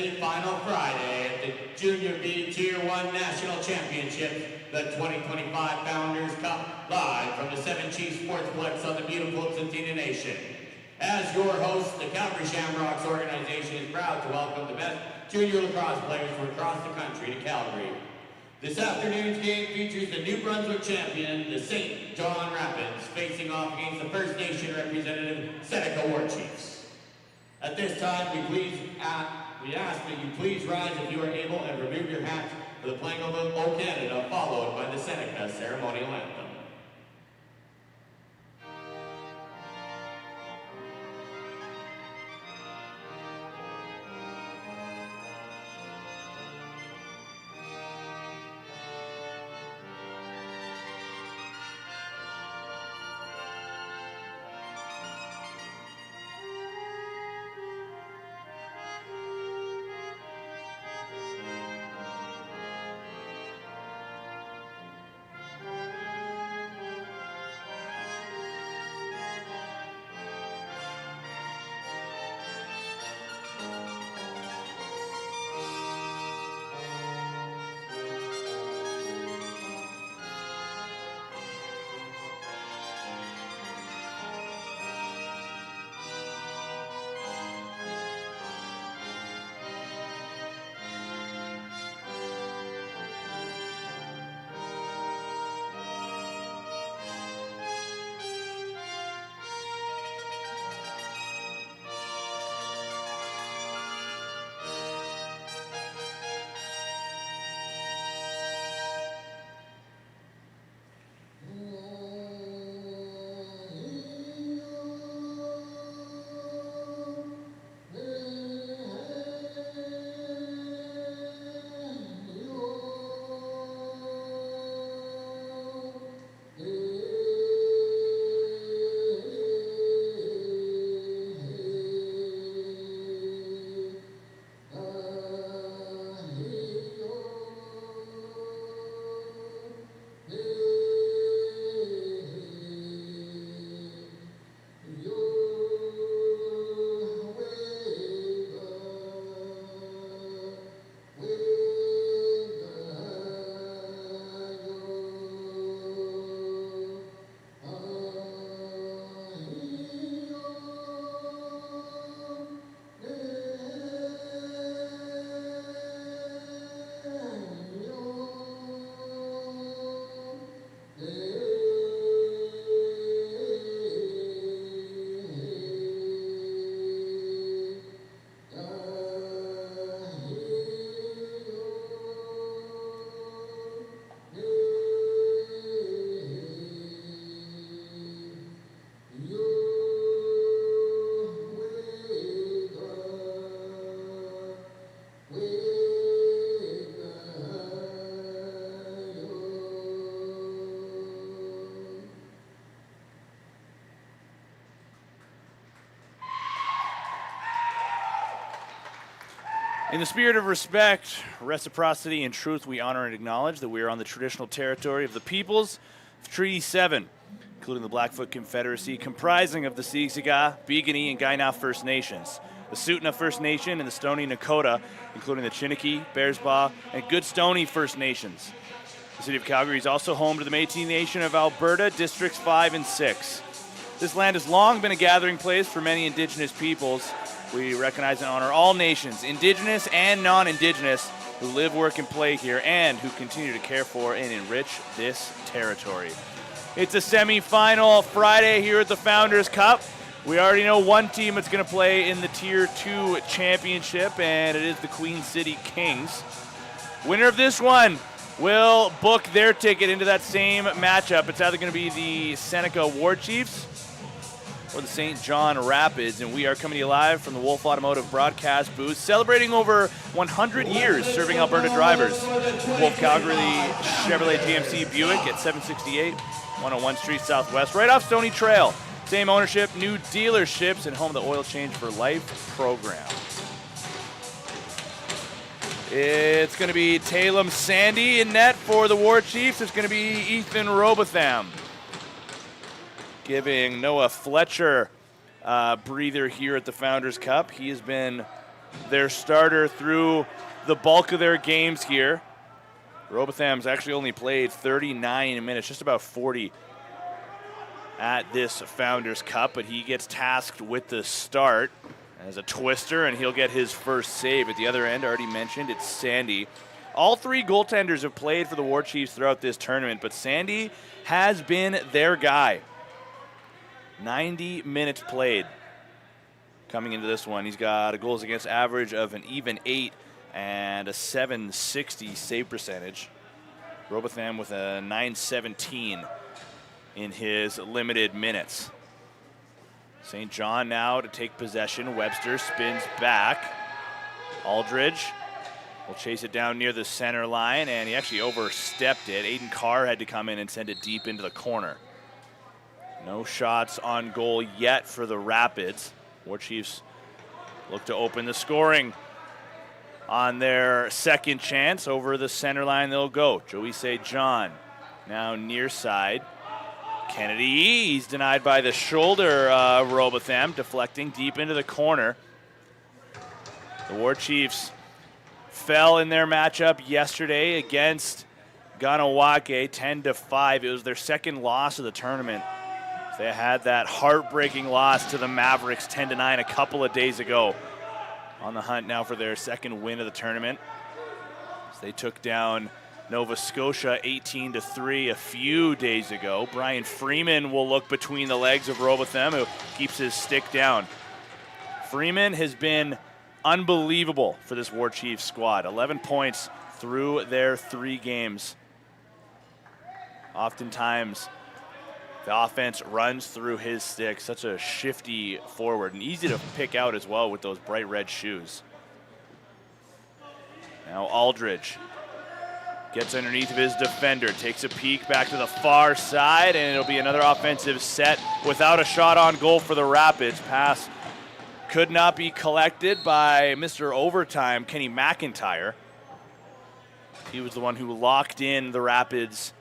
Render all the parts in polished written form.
semifinal Friday at the Junior B Tier 1 National Championship, the 2025 Founders Cup, live from the Seven Chiefs Sportsplex on the beautiful Tsuut'ina Nation. As your host, the Calgary Shamrocks organization is proud to welcome the best junior lacrosse players from across the country to Calgary. This afternoon's game features the New Brunswick champion, the St. John Rapids, facing off against the First Nation representative, Seneca WarChiefs. At this time, we ask that you please rise if you are able and remove your hats for the playing of O Canada, followed by the Seneca ceremonial anthem. In the spirit of respect, reciprocity, and truth, we honor and acknowledge that we are on the traditional territory of the peoples of Treaty 7, including the Blackfoot Confederacy, comprising of the Siksika, Piikani, and Kainai First Nations, the Tsuut'ina First Nation, and the Stoney Nakoda, including the Chiniki, Bearspaw, and Goodstoney First Nations. The city of Calgary is also home to the Métis Nation of Alberta, Districts 5 and 6. This land has long been a gathering place for many Indigenous peoples. We recognize and honor all nations, Indigenous and non-Indigenous, who live, work, and play here, and who continue to care for and enrich this territory. It's a semi-final Friday here at the Founders Cup. We already know one team that's going to play in the Tier 2 Championship, and it is the Queen City Kings. Winner of this one will book their ticket into that same matchup. It's either going to be the Seneca WarChiefs or the St. John Rapids, and we are coming to you live from the Wolf Automotive broadcast booth, celebrating over 100 years serving Alberta drivers. Wolf Calgary Chevrolet GMC Buick at 768 101 Street Southwest, right off Stoney Trail. Same ownership, new dealerships, and home of the Oil Change for Life program. It's going to be Talem Sandy in net for the WarChiefs. It's going to be Ethan Robotham, giving Noah Fletcher breather here at the Founders Cup. He has been their starter through the bulk of their games here. Robotham's actually only played 39 minutes, just about 40 at this Founders Cup, but he gets tasked with the start as a twister, and he'll get his first save. At the other end, already mentioned, it's Sandy. All three goaltenders have played for the WarChiefs throughout this tournament, but Sandy has been their guy. 90 minutes played coming into this one. He's got a goals against average of an even 8 and a 760 save percentage. Robotham with a 917 in his limited minutes. St. John now to take possession. Webster spins back. Aldridge will chase it down near the center line, and he actually overstepped it. Aiden Carr had to come in and send it deep into the corner. No shots on goal yet for the Rapids. WarChiefs look to open the scoring on their second chance. Over the center line they'll go. Joey St. John now near side. Kennedy, he's denied by the shoulder. Robotham deflecting deep into the corner. The WarChiefs fell in their matchup yesterday against Ganawake 10-5. It was their second loss of the tournament. They had that heartbreaking loss to the Mavericks 10-9 a couple of days ago. On the hunt now for their second win of the tournament. So they took down Nova Scotia 18-3 a few days ago. Brian Freeman will look between the legs of Robotham, who keeps his stick down. Freeman has been unbelievable for this WarChiefs squad. 11 points through their 3 games. Oftentimes, the offense runs through his stick. Such a shifty forward and easy to pick out as well with those bright red shoes. Now Aldridge gets underneath of his defender, takes a peek back to the far side, and it'll be another offensive set without a shot on goal for the Rapids. Pass could not be collected by Mr. Overtime, Kenny McIntyre. He was the one who locked in the Rapids'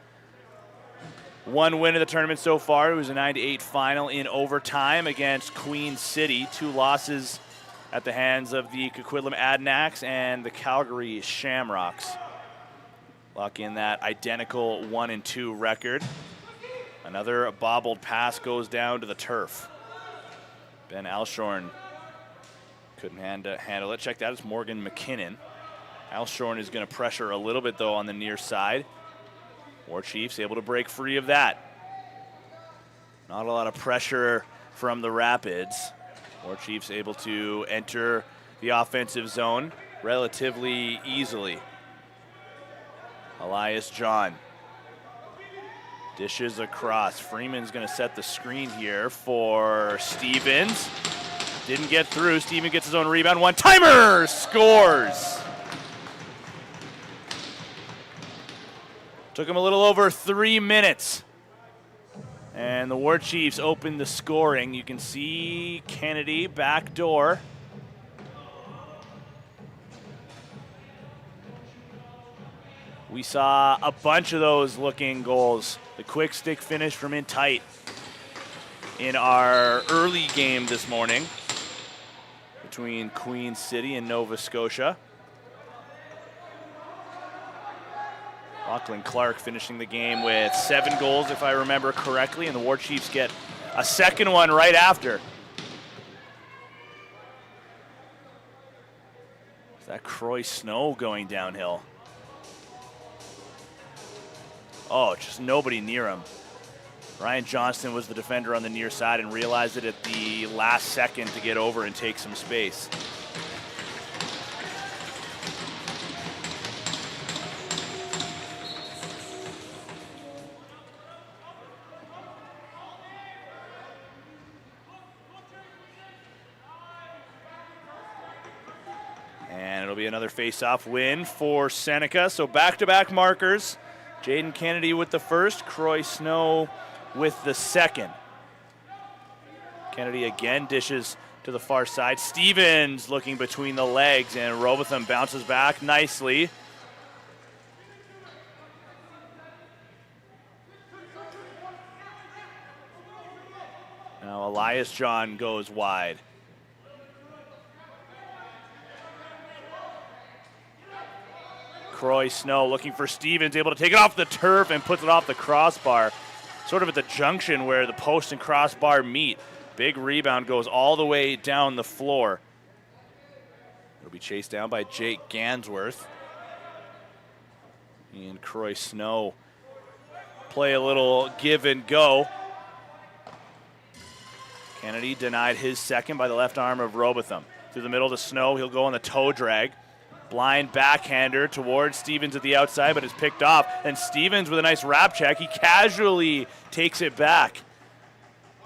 one win of the tournament so far. It was a 9-8 final in overtime against Queen City. 2 losses at the hands of the Coquitlam Adanacs and the Calgary Shamrocks. Lock in that identical 1-2 record. Another bobbled pass goes down to the turf. Ben Alshorn couldn't handle it. Check that, it's Morgan McKinnon. Alshorn is going to pressure a little bit, though, on the near side. WarChiefs able to break free of that. Not a lot of pressure from the Rapids. WarChiefs able to enter the offensive zone relatively easily. Elias John dishes across. Freeman's going to set the screen here for Stevens. Didn't get through. Steven gets his own rebound. One-timer! Scores! Took him a little over 3 minutes. And the WarChiefs opened the scoring. You can see Kennedy back door. We saw a bunch of those looking goals. The quick stick finish from in tight in our early game this morning between Queen City and Nova Scotia. Lachlan Clark finishing the game with 7 goals, if I remember correctly, and the WarChiefs get a second one right after. Is that Croy Snow going downhill? Oh, just nobody near him. Ryan Johnston was the defender on the near side and realized it at the last second to get over and take some space. And it'll be another face-off win for Seneca. So back-to-back markers. Jaden Kennedy with the first, Croy Snow with the second. Kennedy again dishes to the far side. Stevens looking between the legs, and Robotham bounces back nicely. Now Elias John goes wide. Croy Snow looking for Stevens, able to take it off the turf and puts it off the crossbar. Sort of at the junction where the post and crossbar meet. Big rebound goes all the way down the floor. It'll be chased down by Jake Gansworth. And Croy Snow play a little give and go. Kennedy denied his second by the left arm of Robotham. Through the middle to Snow, he'll go on the toe drag. Blind backhander towards Stevens at the outside, but is picked off. And Stevens with a nice wrap check. He casually takes it back.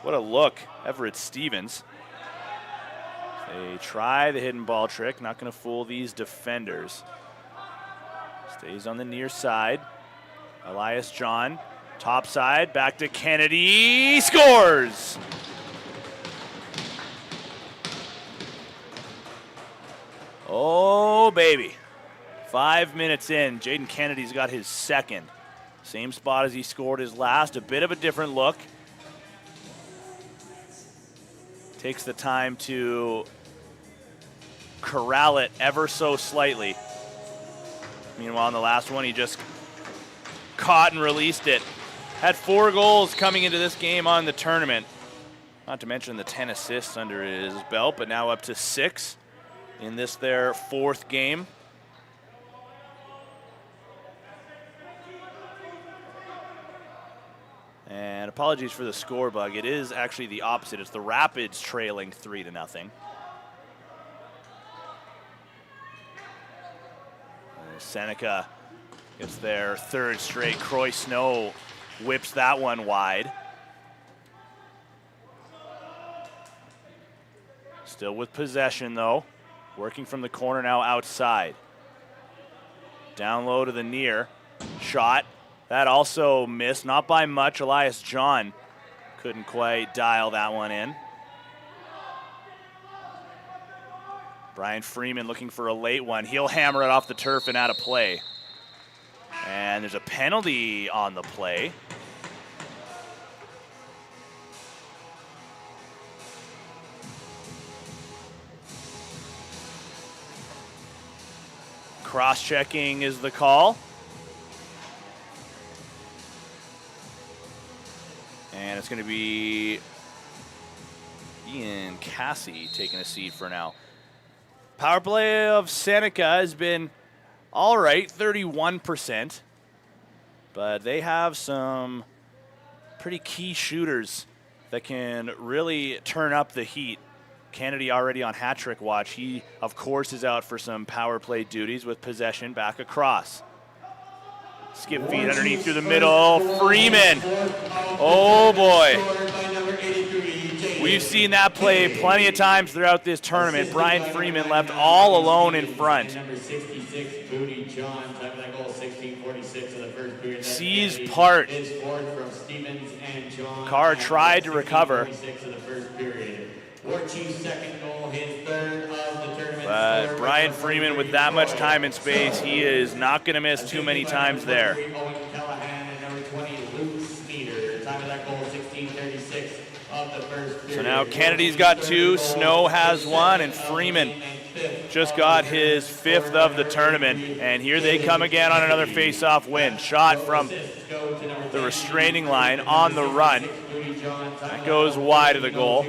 What a look, Everett Stevens. They try the hidden ball trick, not going to fool these defenders. Stays on the near side. Elias John, top side, back to Kennedy, scores! Oh, baby. 5 minutes in, Jaden Kennedy's got his second. Same spot as he scored his last, a bit of a different look. Takes the time to corral it ever so slightly. Meanwhile, in the last one, he just caught and released it. Had 4 goals coming into this game on the tournament. Not to mention the 10 assists under his belt, but now up to 6 in this their 4th game. And apologies for the score bug. It is actually the opposite. It's the Rapids trailing 3-0. Seneca gets their 3rd straight. Croy Snow whips that one wide. Still with possession though. Working from the corner now outside. Down low to the near. Shot. That also missed, not by much. Elias John couldn't quite dial that one in. Brian Freeman looking for a late one. He'll hammer it off the turf and out of play. And there's a penalty on the play. Cross-checking is the call. And it's going to be Ian Cassie taking a seat for now. Power play of Seneca has been all right, 31%. But they have some pretty key shooters that can really turn up the heat. Kennedy already on hat trick watch. He, of course, is out for some power play duties with possession back across. Skip feed underneath through the middle. Freeman. Oh, boy. We've seen that play plenty of times throughout this tournament. Brian Freeman left all alone in front. Sees part. Carr tried to recover. WarChiefs' second goal, his 3rd of the tournament. But Brian Freeman, with that much time and space, he is not going to miss too many times there. Owen Callahan and number 20, Luke Sneeder. Time of that goal, 16:36 of the first period. So now Kennedy's got 2, Snow has 1, and Freeman just got his 5th of the tournament. And here they come again on another face-off win. Shot from the restraining line on the run. That goes wide of the goal.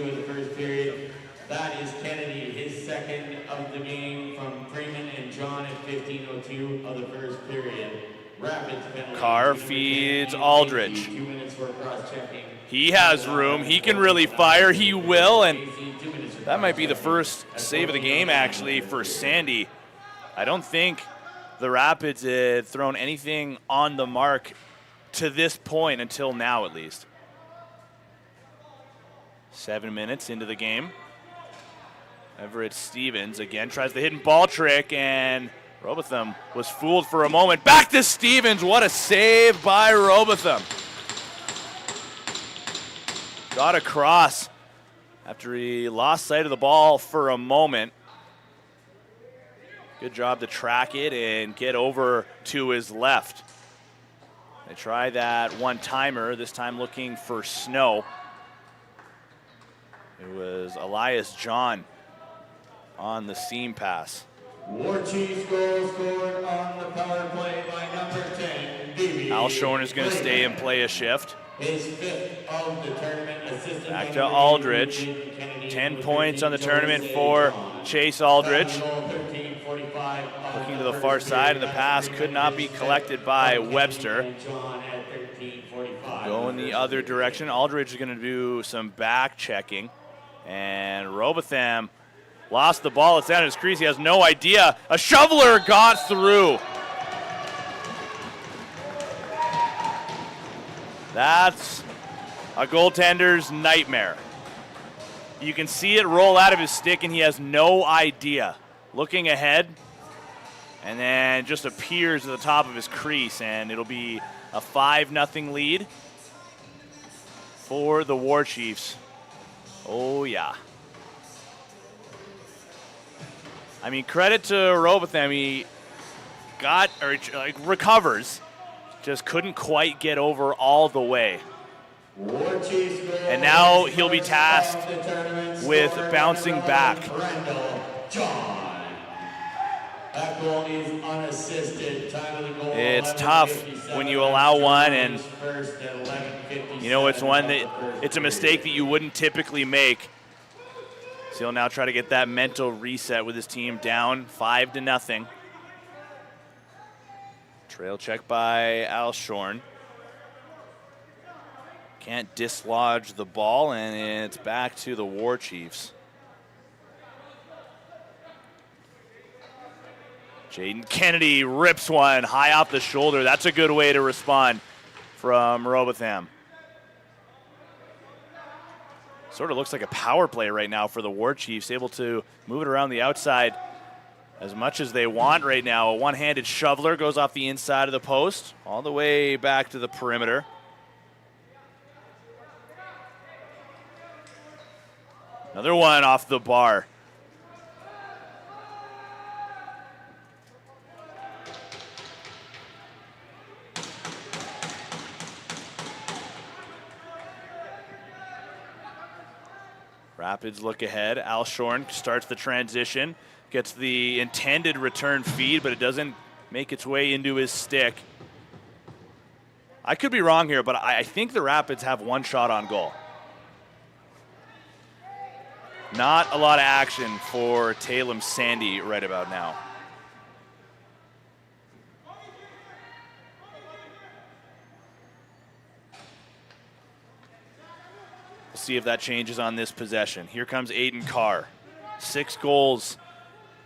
That is Kennedy, his 2nd of the game from Freeman and John at 15:02 of the first period. Rapids penalty. Carr feeds Aldridge. 2 minutes for cross-checking. He has room. He can really fire. He will, and that might be the first save of the game, actually, for Sandy. I don't think the Rapids had thrown anything on the mark to this point, until now at least. 7 minutes into the game. Everett Stevens again tries the hidden ball trick, and Robotham was fooled for a moment. Back to Stevens. What a save by Robotham. Got across after he lost sight of the ball for a moment. Good job to track it and get over to his left. They try that one-timer, this time looking for Snow. It was Elias John on the seam pass. WarChiefs goal scored on the power play by number 10, Davey. Al Shorn is going to stay and play a shift. His 5th of the tournament, assisted Back by to number Aldridge. 18, Kennedy, 10 number points 13, on the tournament Jose for John. Chase Aldridge. Goal 13:45 of Looking to the the far first side, period. and the pass could not be collected by Webster. And John at 13:45. Going the other direction. Aldridge is going to do some back checking. And Robotham lost the ball. It's down his crease. He has no idea. A shoveler got through. That's a goaltender's nightmare. You can see it roll out of his stick, and he has no idea. Looking ahead, and then just appears at the top of his crease, and it'll be a 5-0 lead for the WarChiefs. Oh, yeah. I mean, credit to Robotham. He recovers, just couldn't quite get over all the way. And now he'll be tasked with bouncing back. That goal is unassisted. Time of the goal, It's tough when you allow one, and you know it's one that it's a mistake that you wouldn't typically make. So he'll now try to get that mental reset with his team down 5-0. Trail check by Al Shorn. Can't dislodge the ball, and it's back to the WarChiefs. Jaden Kennedy rips one high off the shoulder. That's a good way to respond from Robotham. Sort of looks like a power play right now for the WarChiefs, able to move it around the outside as much as they want right now. A one-handed shoveler goes off the inside of the post, all the way back to the perimeter. Another one off the bar. Rapids look ahead. Al Shorn starts the transition, gets the intended return feed, but it doesn't make its way into his stick. I could be wrong here, but I think the Rapids have one shot on goal. Not a lot of action for Talem Sandy right about now. We'll see if that changes on this possession. Here comes Aiden Carr. 6 goals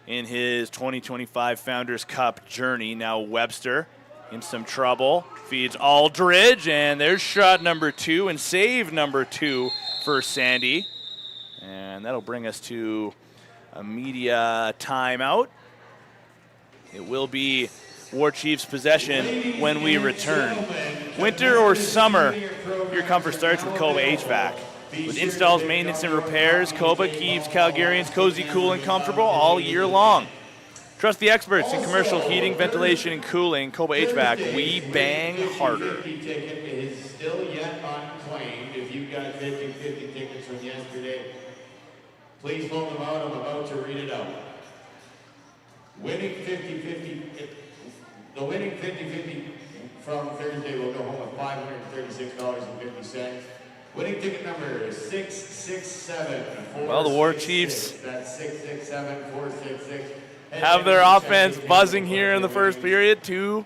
in his 2025 Founders Cup journey. Now Webster in some trouble. Feeds Aldridge, and there's shot number 2 and save number 2 for Sandy. And that'll bring us to a media timeout. It will be WarChiefs possession when we return. Winter or summer, your comfort starts with Koba HVAC. With installs, maintenance, and repairs, Koba keeps Calgarians cozy, cool, and comfortable all year long. Trust the experts in commercial heating, ventilation, and cooling. Koba HVAC, we bang harder. The 50-50 ticket is still yet unclaimed. If you've got 50-50 tickets from yesterday, please hold them out. I'm about to read it out. Winning 50-50, the winning 50-50 from Thursday will go home with $536.50. Winning ticket number 667. Well, the WarChiefs That's 667-466. have their offense buzzing here in the first period. 2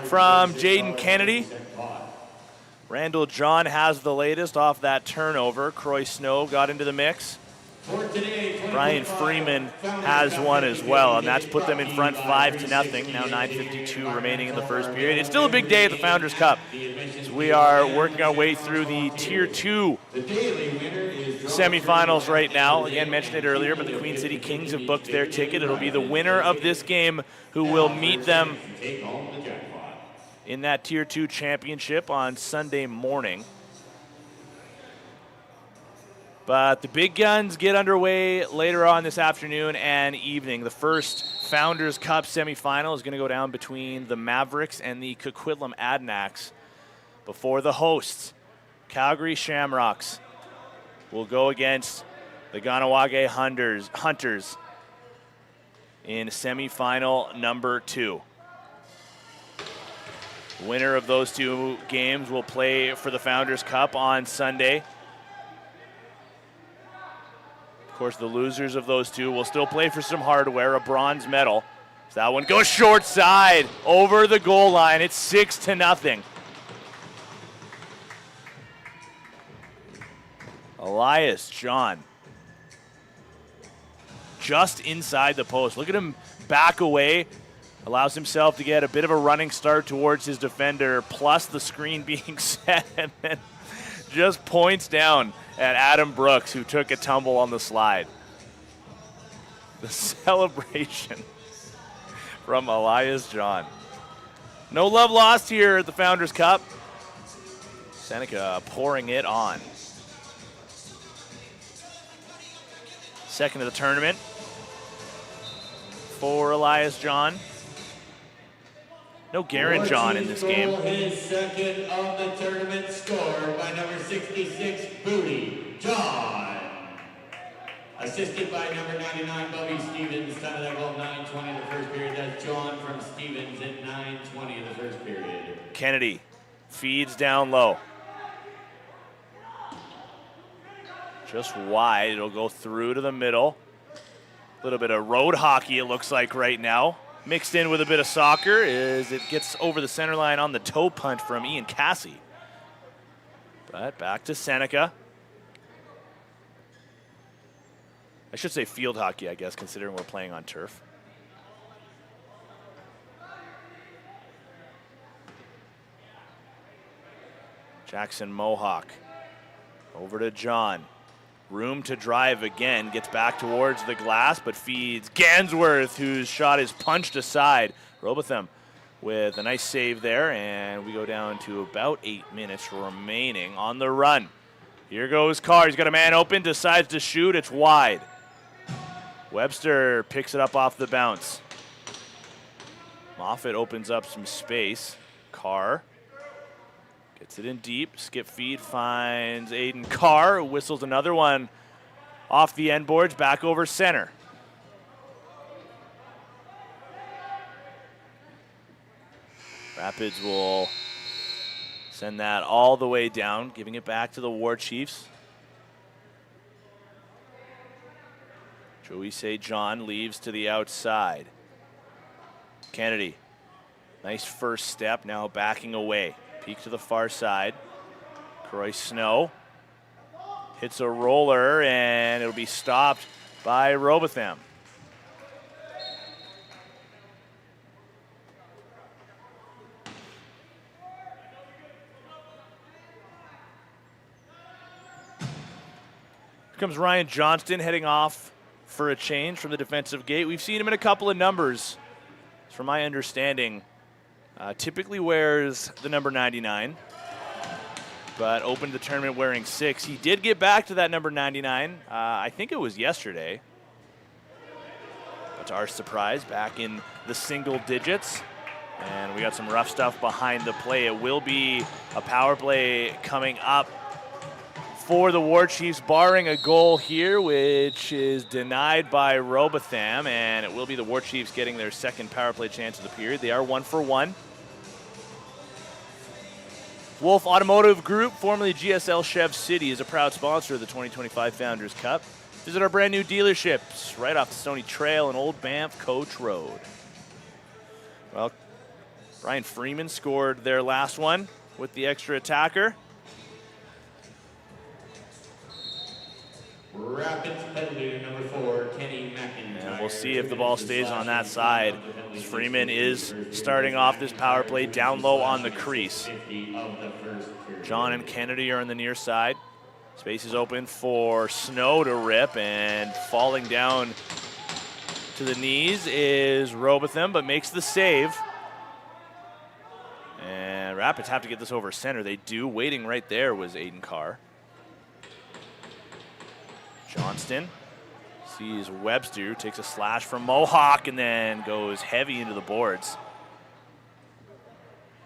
from Jaden Kennedy. Randall John has the latest off that turnover. Croy Snow got into the mix. Brian Freeman has one as well, and that's put them in front 5-0. Now 9:52 remaining in the first period. It's still a big day at the Founders Cup. So we are working our way through the Tier 2 semifinals right now. Again, mentioned it earlier, but the Queen City Kings have booked their ticket. It'll be the winner of this game who will meet them in that Tier 2 championship on Sunday morning. But the big guns get underway later on this afternoon and evening. The first Founders Cup semifinal is going to go down between the Mavericks and the Coquitlam Adanacs before the hosts, Calgary Shamrocks, will go against the Ganawage Hunters. in semifinal number 2. Winner of those 2 games will play for the Founders Cup on Sunday. Of course, the losers of those 2 will still play for some hardware, a bronze medal. So that one goes short side over the goal line. It's 6-0. Elias John just inside the post. Look at him back away. Allows himself to get a bit of a running start towards his defender, plus the screen being set, and then just points down at Adam Brooks, who took a tumble on the slide. The celebration from Elias John. No love lost here at the Founders Cup. Seneca pouring it on. Second of the tournament for Elias John. No Garen John in this game. His second of the tournament, scored by number 66, Booty John. Assisted by number 99, Bobby Stevens. Time of that goal, 9:20 of the first period. That's John from Stevens at 9:20 of the first period. Kennedy feeds down low. Just wide. It'll go through to the middle. A little bit of road hockey, it looks like right now. Mixed in with a bit of soccer as it gets over the center line on the toe punt from Ian Cassie. But back to Seneca. I should say field hockey, I guess, considering we're playing on turf. Jackson Mohawk over to John. Room to drive again, gets back towards the glass, but feeds Gansworth, whose shot is punched aside. Robotham with a nice save there, and we go down to about 8 minutes remaining on the run. Here goes Carr. He's got a man open, decides to shoot. It's wide. Webster picks it up off the bounce. Moffitt opens up some space. Carr gets it in deep. Skip feed finds Aiden Carr. Whistles another one off the end boards, back over center. Rapids will send that all the way down, giving it back to the WarChiefs. Joey St. John leaves to the outside. Kennedy, nice first step, now backing away. Peek to the far side. Croy Snow hits a roller, and it'll be stopped by Robotham. Here comes Ryan Johnston heading off for a change from the defensive gate. We've seen him in a couple of numbers. From my understanding, typically wears the number 99, but opened the tournament wearing 6. He did get back to that number 99. I think it was yesterday. But to our surprise, back in the single digits. And we got some rough stuff behind the play. It will be a power play coming up for the WarChiefs, barring a goal here, which is denied by Robotham, and it will be the WarChiefs getting their second power play chance of the period. They are 1 for 1. Wolf Automotive Group, formerly GSL Chev City, is a proud sponsor of the 2025 Founders Cup. Visit our brand new dealerships right off the Stony Trail and Old Banff Coach Road. Well, Brian Freeman scored their last one with the extra attacker. Rapids penalty number 4, Kenny McIntyre. And we'll see if the ball stays on that side. Freeman is starting off this power play down low on the crease. John and Kennedy are on the near side. Space is open for Snow to rip, and falling down to the knees is Robotham, but makes the save. And Rapids have to get this over center. They do. Waiting right there was Aiden Carr. Johnston sees Webster, takes a slash from Mohawk, and then goes heavy into the boards.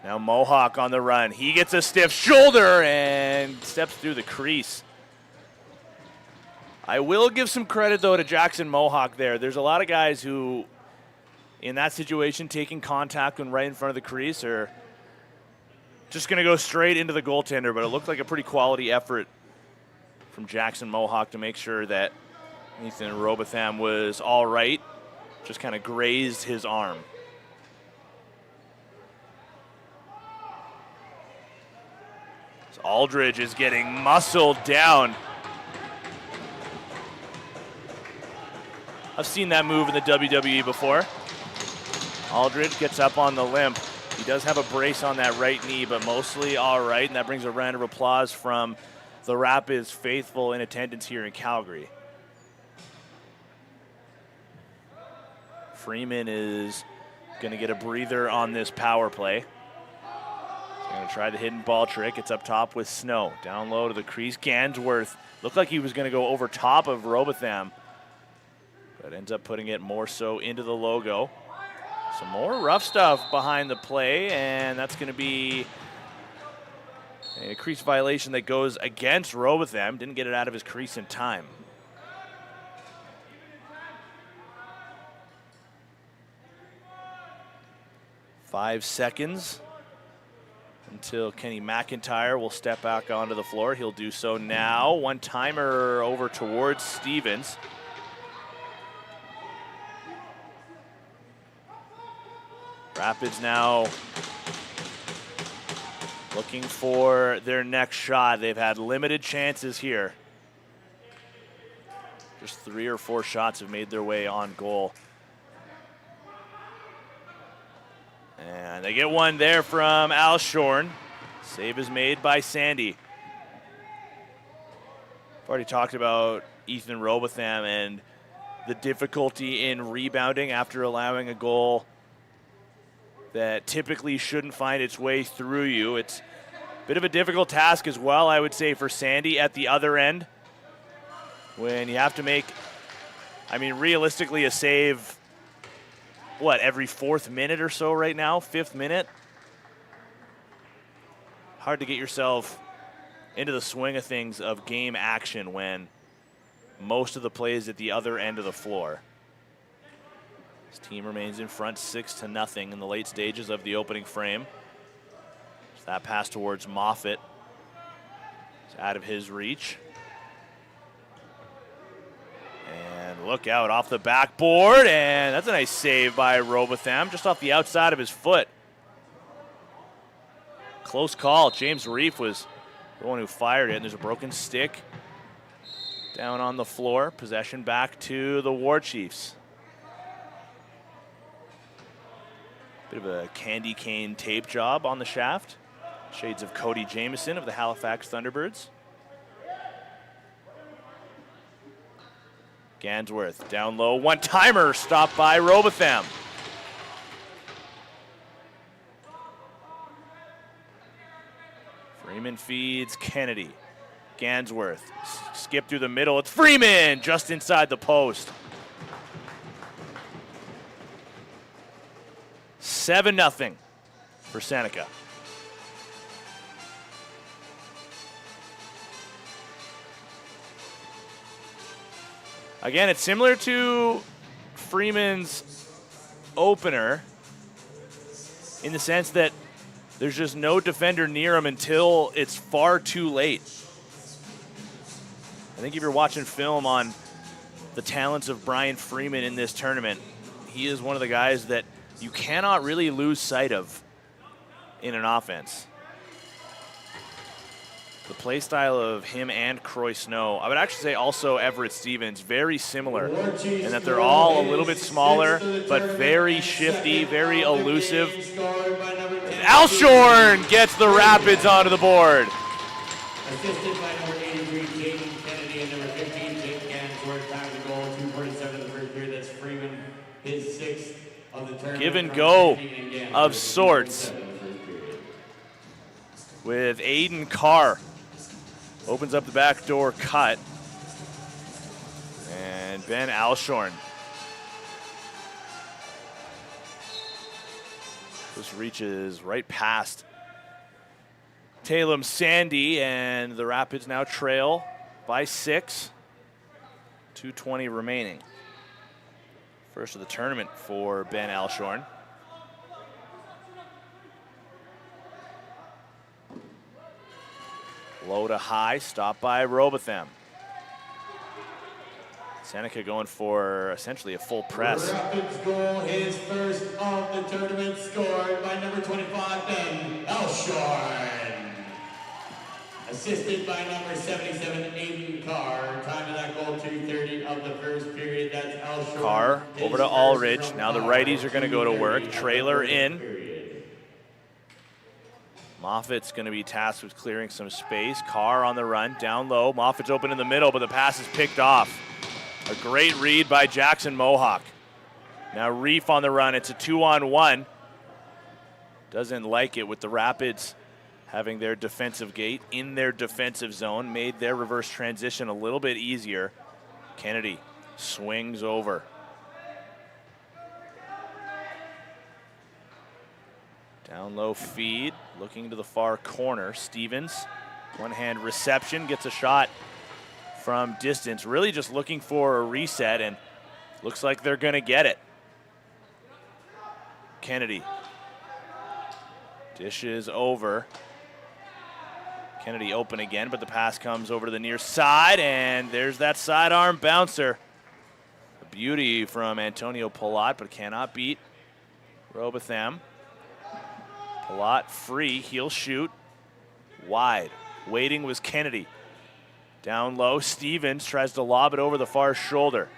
Now Mohawk on the run. He gets a stiff shoulder and steps through the crease. I will give some credit, though, to Jackson Mohawk there. There's a lot of guys who in that situation, taking contact when right in front of the crease, or just going to go straight into the goaltender. But it looked like a pretty quality effort from Jackson Mohawk to make sure that Ethan Robotham was all right. Just kind of grazed his arm. So Aldridge is getting muscled down. I've seen that move in the WWE before. Aldridge gets up on the limp. He does have a brace on that right knee, but mostly all right, and that brings a round of applause from the Rapids faithful in attendance here in Calgary. Freeman is going to get a breather on this power play. He's going to try the hidden ball trick. It's up top with Snow. Down low to the crease. Gansworth looked like he was going to go over top of Robotham, but ends up putting it more so into the logo. Some more rough stuff behind the play, and that's going to be a crease violation that goes against Robotham. Didn't get it out of his crease in time. Five seconds until Kenny McIntyre will step back onto the floor. He'll do so now. One-timer over towards Stevens. Rapids now looking for their next shot. They've had limited chances here. Just 3 or 4 shots have made their way on goal. And they get one there from Al Shorn. Save is made by Sandy. I've already talked about Ethan Robotham and the difficulty in rebounding after allowing a goal that typically shouldn't find its way through you. It's a bit of a difficult task as well, I would say, for Sandy at the other end. When you have to make, realistically a save, every 4th minute or so right now? 5th minute? Hard to get yourself into the swing of things of game action when most of the play is at the other end of the floor. His team remains in front 6-0 in the late stages of the opening frame. So that pass towards Moffitt is out of his reach. And look out off the backboard, and that's a nice save by Robotham, just off the outside of his foot. Close call. James Reif was the one who fired it, and there's a broken stick down on the floor. Possession back to the WarChiefs. Bit of a candy cane tape job on the shaft. Shades of Cody Jamieson of the Halifax Thunderbirds. Gansworth down low. One-timer stopped by Robotham. Freeman feeds Kennedy. Gansworth skip through the middle. It's Freeman just inside the post. 7-0 for Seneca. Again, it's similar to Freeman's opener in the sense that there's just no defender near him until it's far too late. I think if you're watching film on the talents of Brian Freeman in this tournament, he is one of the guys that you cannot really lose sight of in an offense. The play style of him and Croy Snow, I would actually say also Everett Stevens, very similar in that they're all a little bit smaller, but very shifty, very elusive. Al Shorn gets the Rapids onto the board. Assisted by number 83, Jaden Kennedy, and number 15, Jake Gansworth, back to goal, 2:47 of the first period. That's Freeman, his 6th of the tournament. Give and go of sorts with Aiden Carr. Opens up the back door cut. And Ben Alshorn. This reaches right past Talem Sandy, and the Rapids now trail by 6. 2:20 remaining. First of the tournament for Ben Alshorn. Low to high, stopped by Robotham. Seneca going for essentially a full press. Rapids goal, his first of the tournament, scored by number 25, Ben Alshorn. Assisted by number 77, Aiden Carr. Time of that goal, 2:30 of the first period. That's Alshorn. Carr over to Ulrich. Now the righties are going to go to work. Trailer in. Moffat's going to be tasked with clearing some space. Carr on the run, down low. Moffat's open in the middle, but the pass is picked off. A great read by Jackson Mohawk. Now Reef on the run. It's a 2-on-1. Doesn't like it with the Rapids having their defensive gate in their defensive zone. Made their reverse transition a little bit easier. Kennedy swings over. Down low feed, looking to the far corner. Stevens, one-hand reception, gets a shot from distance. Really just looking for a reset, and looks like they're going to get it. Kennedy dishes over. Kennedy open again, but the pass comes over to the near side, and there's that sidearm bouncer. A beauty from Antonio Palat, but cannot beat Robotham. Palat free, he'll shoot. Wide, waiting was Kennedy. Down low, Stevens tries to lob it over the far shoulder.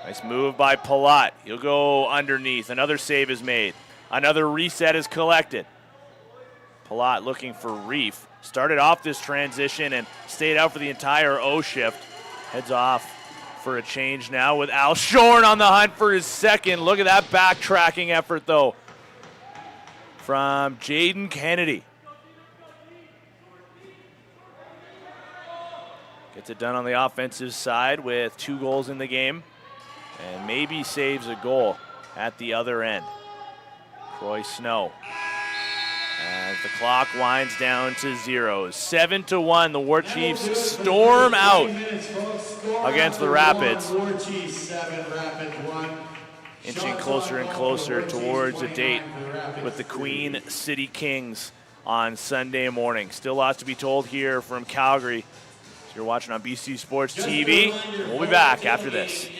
Nice move by Palat. He'll go underneath. Another save is made. Another reset is collected. Palat looking for Reef. Started off this transition and stayed out for the entire O shift. Heads off for a change now with Alshorn on the hunt for his second. Look at that backtracking effort, though, from Jaden Kennedy. Gets it done on the offensive side with 2 goals in the game, and maybe saves a goal at the other end. Troy Snow. As the clock winds down to 0. 7-1, the WarChiefs storm out against the Rapids. Inching closer and closer towards a date with the Queen City Kings on Sunday morning. Still lots to be told here from Calgary. So you're watching on BC Sports TV. We'll be back after this.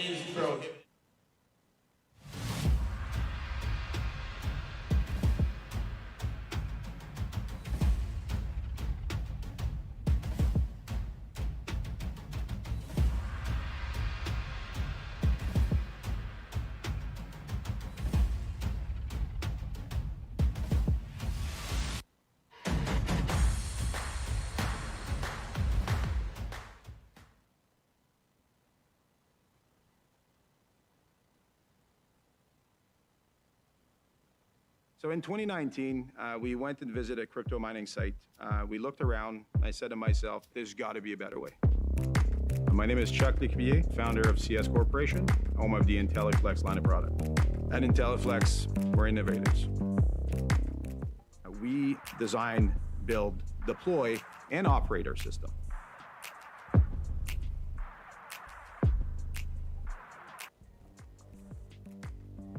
So in 2019, we went and visited a crypto mining site. We looked around. I said to myself, there's got to be a better way. My name is Chuck Lecuyer, founder of CS Corporation, home of the IntelliFlex line of product. At IntelliFlex, we're innovators. We design, build, deploy, and operate our system.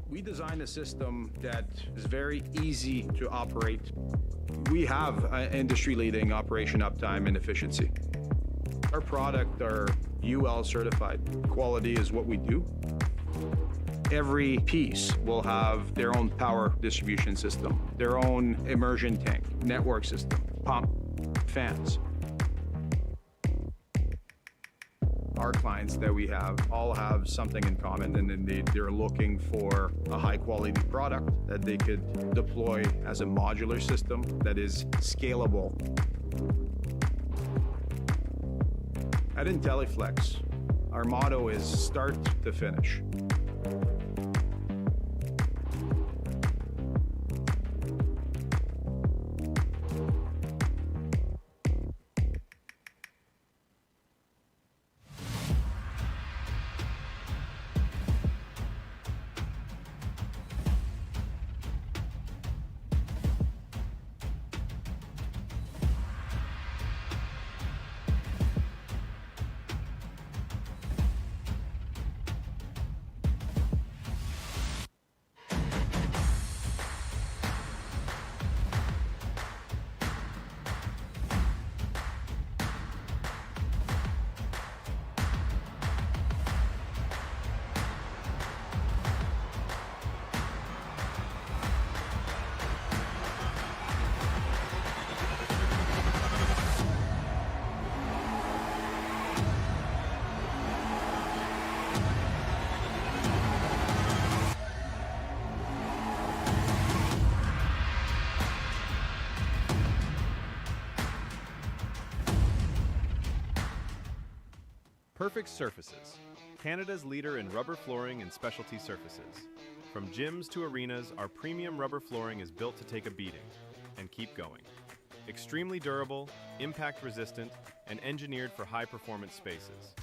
We designed a system that is very easy to operate. We have industry-leading operation uptime and efficiency. Our product are UL certified. Quality is what we do. Every piece will have their own power distribution system, their own immersion tank, network system, pump, fans. Our clients that we have all have something in common, and they're looking for a high quality product that they could deploy as a modular system that is scalable. At IntelliFlex, our motto is start to finish. Perfect Surfaces, Canada's leader in rubber flooring and specialty surfaces. From gyms to arenas, our premium rubber flooring is built to take a beating and keep going. Extremely durable, impact-resistant, and engineered for high-performance spaces.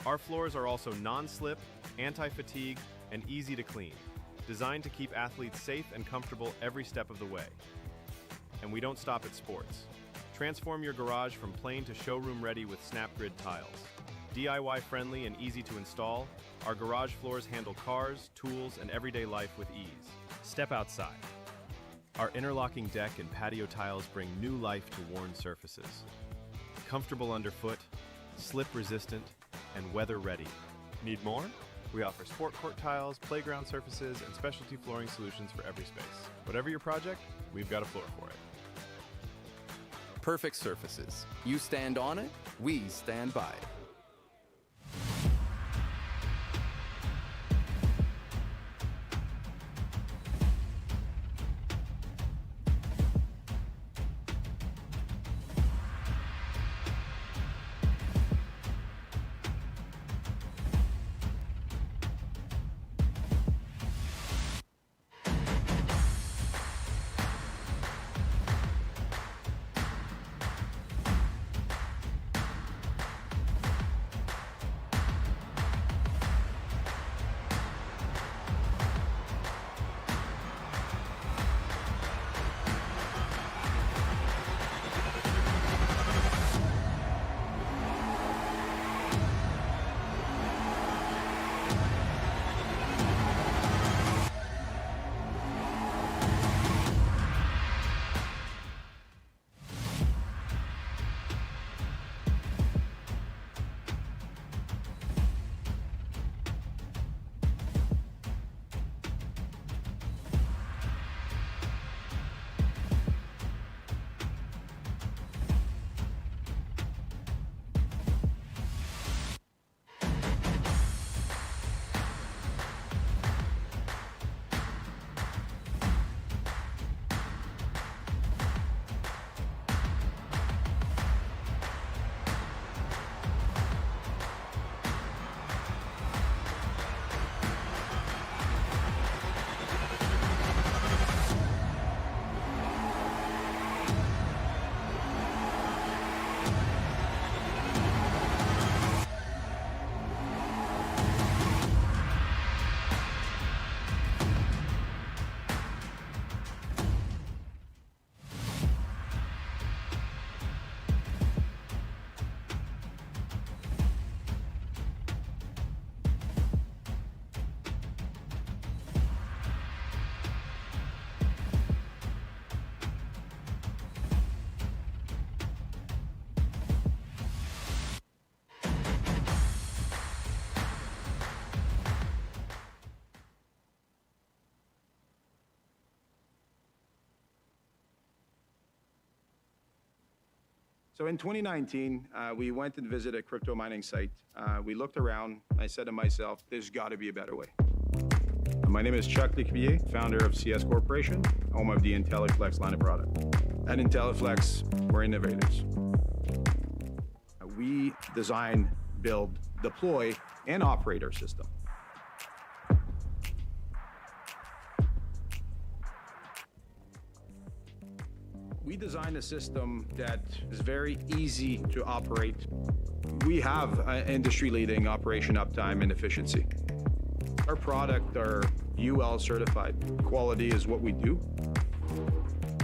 Our floors are also non-slip, anti-fatigue, and easy to clean, designed to keep athletes safe and comfortable every step of the way. And we don't stop at sports. Transform your garage from plain to showroom-ready with SnapGrid tiles. DIY-friendly and easy to install, our garage floors handle cars, tools, and everyday life with ease. Step outside. Our interlocking deck and patio tiles bring new life to worn surfaces. Comfortable underfoot, slip-resistant, and weather-ready. Need more? We offer sport court tiles, playground surfaces, and specialty flooring solutions for every space. Whatever your project, we've got a floor for it. Perfect Surfaces. You stand on it, we stand by it. So in 2019, we went and visited a crypto mining site. We looked around. I said to myself, there's got to be a better way. My name is Chuck Lecuyer, founder of CS Corporation, home of the IntelliFlex line of product. At IntelliFlex, we're innovators. We design, build, deploy, and operate our system. We design a system that is very easy to operate. We have industry-leading operation uptime and efficiency. Our product are UL certified. Quality is what we do.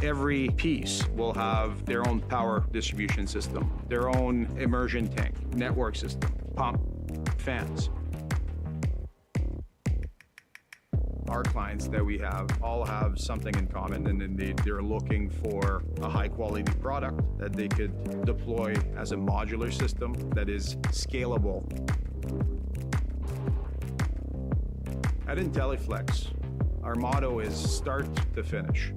Every piece will have their own power distribution system, their own immersion tank, network system, pump, fans. Our clients that we have all have something in common, and they're looking for a high quality product that they could deploy as a modular system that is scalable. At IntelliFlex, our motto is start to finish.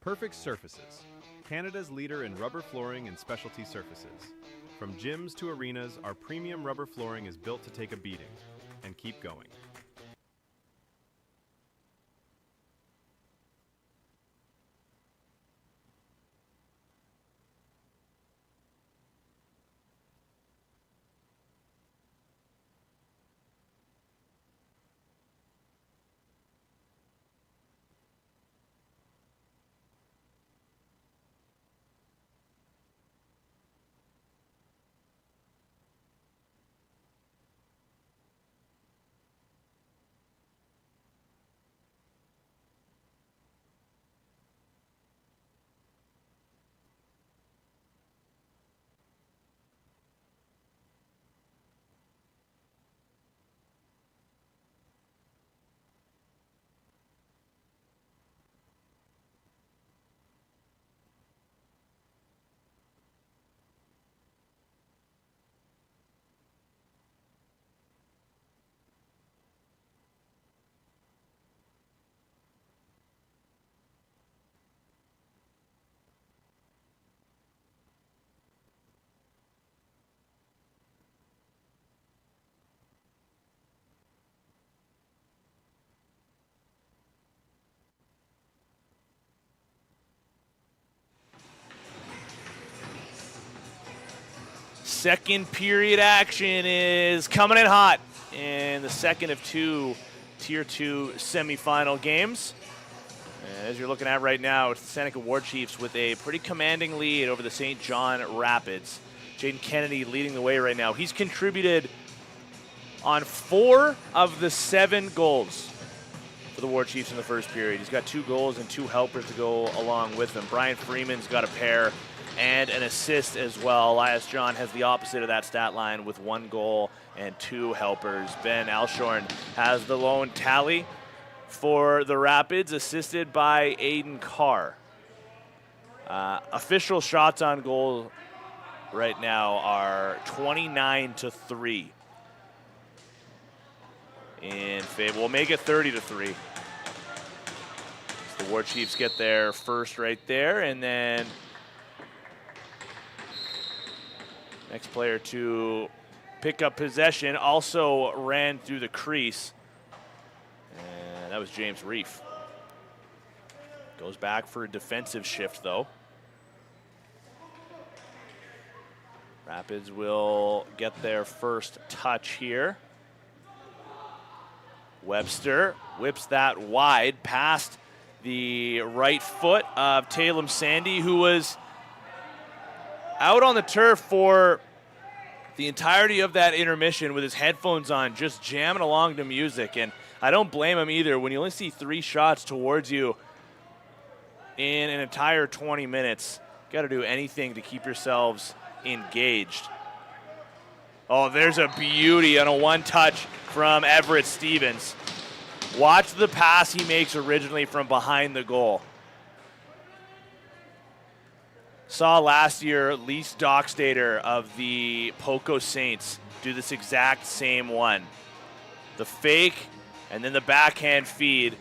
Perfect Surfaces, Canada's leader in rubber flooring and specialty surfaces. From gyms to arenas, our premium rubber flooring is built to take a beating and keep going. Second period action is coming in hot in the second of two Tier 2 semifinal games. As you're looking at right now, it's the Seneca WarChiefs with a pretty commanding lead over the St. John Rapids. Jaden Kennedy leading the way right now. He's contributed on 4 of the 7 goals for the WarChiefs in the first period. He's got 2 goals and 2 helpers to go along with him. Brian Freeman's got a pair and an assist as well. Elias John has the opposite of that stat line with 1 goal and 2 helpers. Ben Alshorn has the lone tally for the Rapids, assisted by Aiden Carr. Official shots on goal right now are 29-3 in favor. We'll make it 30-3. So the WarChiefs get their first right there, and then next player to pick up possession also ran through the crease, and that was James Reef. Goes back for a defensive shift, though. Rapids will get their first touch here. Webster whips that wide past the right foot of Talem Sandy, who was out on the turf for the entirety of that intermission with his headphones on, just jamming along to music. And I don't blame him either. When you only see 3 shots towards you in an entire 20 minutes, got to do anything to keep yourselves engaged. Oh, there's a beauty on a one-touch from Everett Stevens. Watch the pass he makes originally from behind the goal. Saw last year Lise Dockstader of the Poco Saints do this exact same one. The fake and then the backhand feed,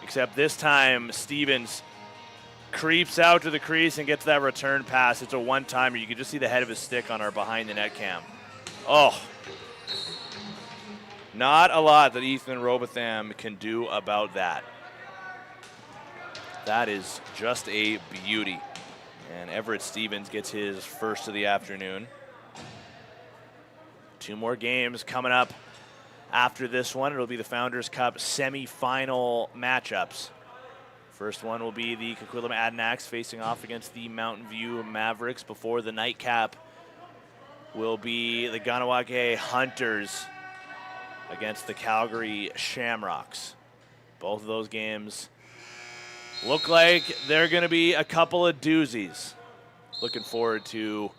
except this time Stevens creeps out to the crease and gets that return pass. It's a one-timer. You can just see the head of his stick on our behind the net cam. Oh, not a lot that Ethan Robotham can do about that. That is just a beauty. And Everett Stevens gets his first of the afternoon. 2 more games coming up after this one. It'll be the Founders Cup semi-final matchups. First one will be the Coquitlam Adanacs facing off against the Mountain View Mavericks. Before the nightcap will be the Ganawake Hunters against the Calgary Shamrocks. Both of those games look like they're going to be a couple of doozies. Looking forward to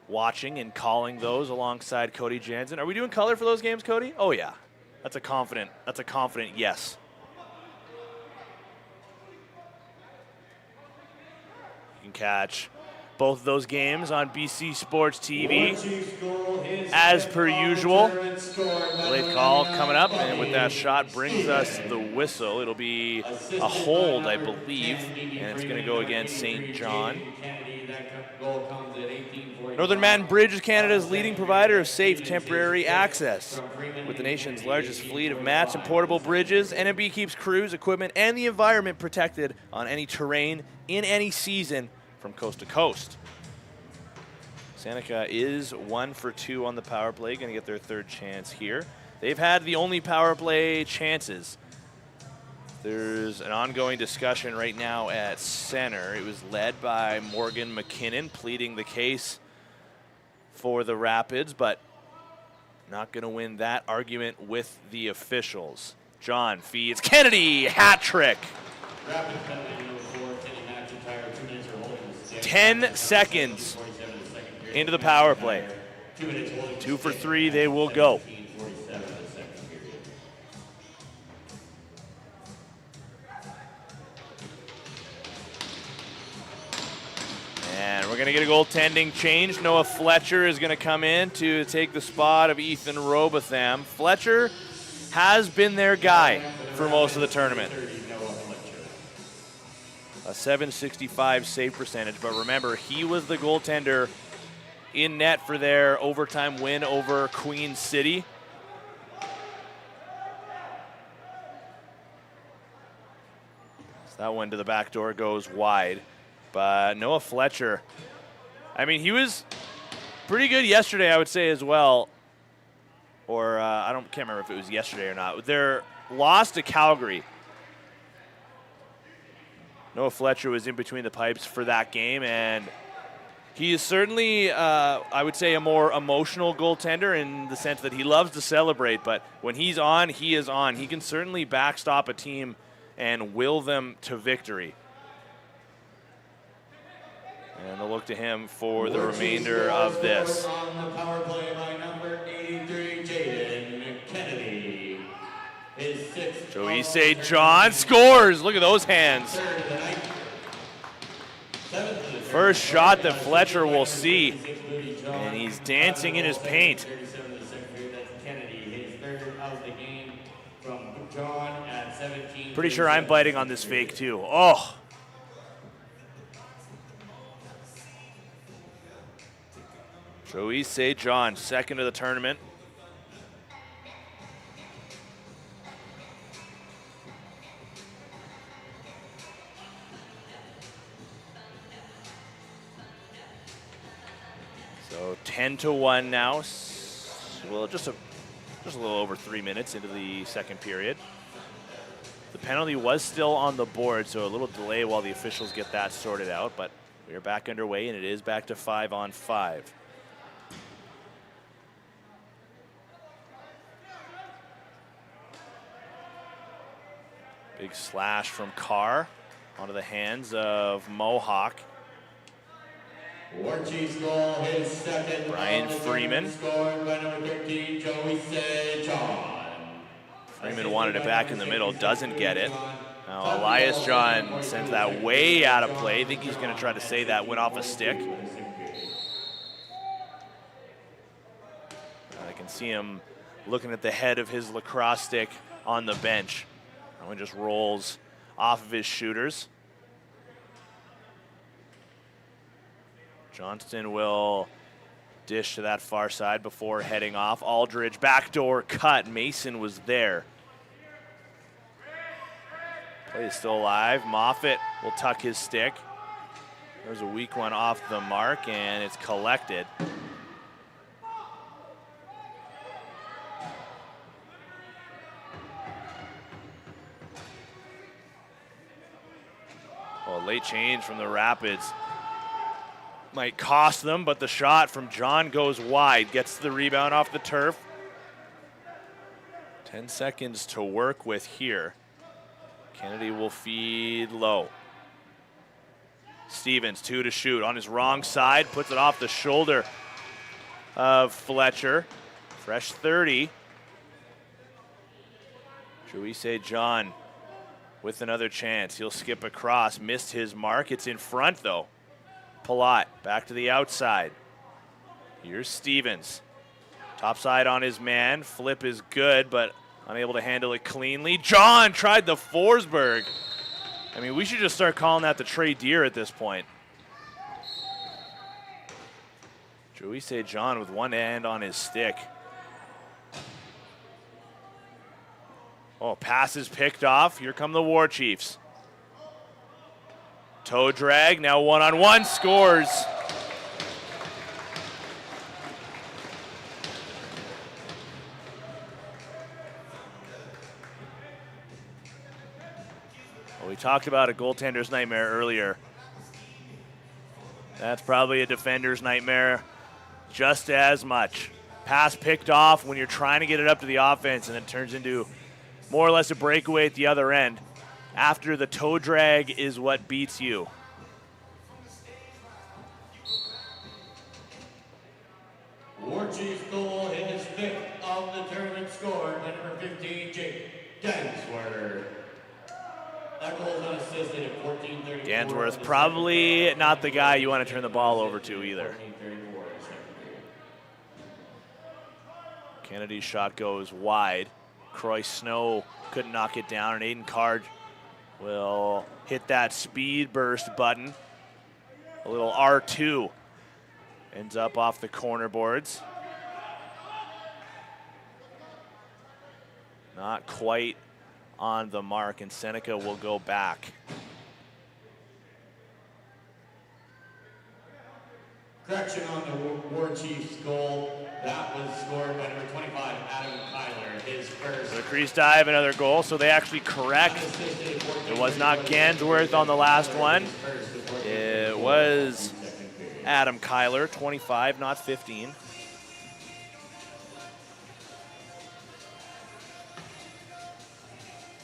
watching and calling those alongside Cody Jansen. Are we doing color for those games, Cody? Oh yeah, that's a confident yes. You can catch Both of those games on BC Sports TV. As per usual, late call coming up, and with that shot brings us the whistle. It'll be a hold, I believe, and it's going to go against St. John. Northern Manton Bridge is Canada's leading provider of safe temporary access. With the nation's largest fleet of mats and portable bridges, NMB keeps crews, equipment, and the environment protected on any terrain, in any season, from coast to coast. Seneca is 1 for 2 on the power play, going to get their third chance here. They've had the only power play chances. There's an ongoing discussion right now at center. It was led by Morgan McKinnon, pleading the case for the Rapids, but not going to win that argument with the officials. John feeds Kennedy, hat trick. 10 seconds into the power play. 2 for 3, they will go. And we're going to get a goaltending change. Noah Fletcher is going to come in to take the spot of Ethan Robotham. Fletcher has been their guy for most of the tournament. A .765 save percentage, but remember, he was the goaltender in net for their overtime win over Queen City. So that one to the back door goes wide. But Noah Fletcher, I mean, he was pretty good yesterday, I would say, as well. Or can't remember if it was yesterday or not. Their loss to Calgary. Noah Fletcher was in between the pipes for that game, and he is certainly, I would say, a more emotional goaltender in the sense that he loves to celebrate, but when he's on, he is on. He can certainly backstop a team and will them to victory. And they'll look to him for the remainder of this. On the power play by number 83, Jaden Kennedy. His sixth. Joey St. John scores. Look at those hands. First shot that Fletcher will see. And he's dancing in his paint. Pretty sure I'm biting on this fake too. Oh. Joey St. John, second of the tournament. So 10-1 now. Well, just a little over 3 minutes into the second period. The penalty was still on the board, so a little delay while the officials get that sorted out, but we are back underway, and it is back to 5-on-5. Big slash from Carr onto the hands of Mohawk. WarChiefs goal, his second. Brian Freeman. Scored by number 13, Joey St. John. Freeman wanted it back in the middle, doesn't get it. Now Elias John sends that way out of play. I think he's going to try to say that went off a stick. I can see him looking at the head of his lacrosse stick on the bench. That one just rolls off of his shooters. Johnston will dish to that far side before heading off. Aldridge, backdoor cut. Mason was there. Play is still alive. Moffitt will tuck his stick. There's a weak one off the mark, and it's collected. Well, late change from the Rapids might cost them, but the shot from John goes wide, gets the rebound off the turf. 10 seconds to work with here. Kennedy will feed low. Stevens, 2 to shoot on his wrong side, puts it off the shoulder of Fletcher. Fresh 30. Joey St. John with another chance. He'll skip across, missed his mark. It's in front though. Palat back to the outside. Here's Stevens. Topside on his man. Flip is good, but unable to handle it cleanly. John tried the Forsberg. I mean, we should just start calling that the Trey Deer at this point. Joey St. John with one hand on his stick. Oh, pass is picked off. Here come the WarChiefs. Toe drag, now one-on-one, scores. Well, we talked about a goaltender's nightmare earlier. That's probably a defender's nightmare just as much. Pass picked off when you're trying to get it up to the offense, and it turns into more or less a breakaway at the other end. After the toe drag is what beats you. WarChiefs goal, his fifth of the tournament, scored by number 15, Jake Dansworth. That goal is unassisted at 14:34. Dansworth probably not the guy you want to turn the ball over to either. Kennedy's shot goes wide. Croy Snow couldn't knock it down, and Aiden Card will hit that speed burst button. A little R2 ends up off the corner boards. Not quite on the mark, and Seneca will go back. Correction on the WarChiefs goal. That was scored by number 25, Adam Kyler, his first. So the crease dive, another goal. So they actually correct. It was not Gansworth on the last one. It was Adam Kyler, 25, not 15.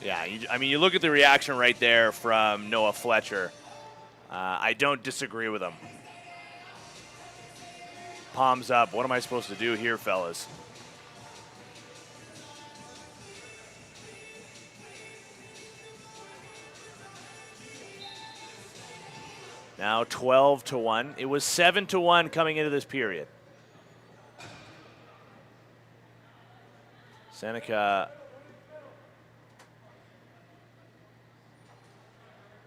Yeah, I mean, you look at the reaction right there from Noah Fletcher. I don't disagree with him. Palms up. What am I supposed to do here, fellas? Now 12-1. It was 7-1 coming into this period. Seneca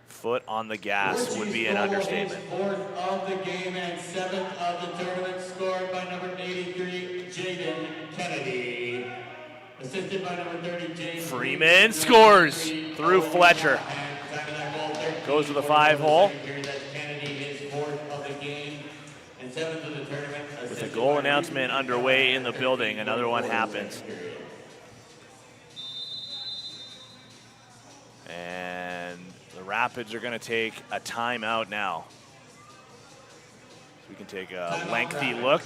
foot on the gas would be an understatement. Fourth of the game and seventh of the tournament, scored by number 83, Jaden Kennedy. Assisted by number 30, James Freeman scores through Fletcher. Goes to the 5-hole. With the goal announcement underway in the building, another one happens. And the Rapids are going to take a timeout now. So we can take a lengthy look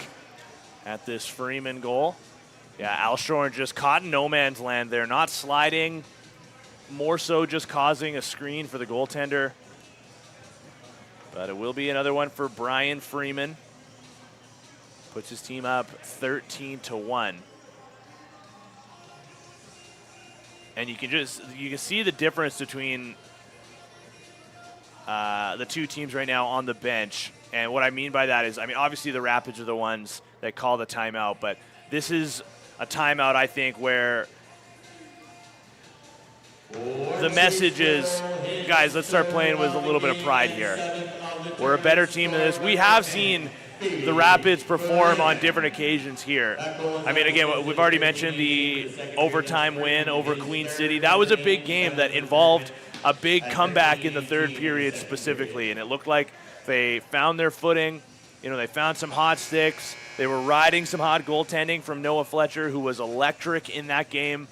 at this Freeman goal. Yeah, Alshorn just caught in no man's land there, not sliding, more so just causing a screen for the goaltender. But it will be another one for Brian Freeman. Puts his team up 13-1. And you can see the difference between the two teams right now on the bench. And what I mean by that is, I mean, obviously the Rapids are the ones that call the timeout, but this is a timeout, I think, where the message is, guys, let's start playing with a little bit of pride here. We're a better team than this. We have seen the Rapids perform on different occasions here. I mean, again, we've already mentioned the overtime win over Queen City. That was a big game that involved a big comeback in the third period specifically, and it looked like they found their footing. You know, they found some hot sticks. They were riding some hot goaltending from Noah Fletcher, who was electric in that game,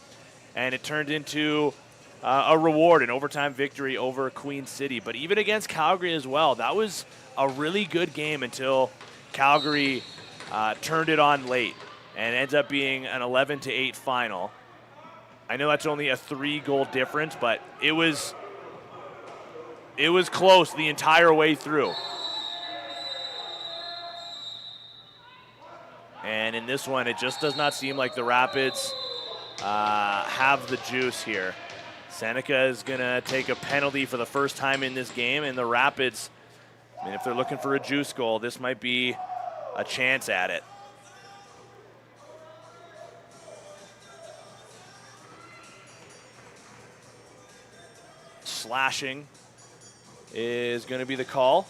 and it turned into a reward, an overtime victory over Queen City. But even against Calgary as well, that was a really good game until Calgary turned it on late, and ends up being an 11-8 final. I know that's only a 3-goal difference, but it was close the entire way through. And in this one, it just does not seem like the Rapids have the juice here. Seneca is going to take a penalty for the first time in this game, and the Rapids I mean, if they're looking for a juice goal, this might be a chance at it. Slashing is going to be the call,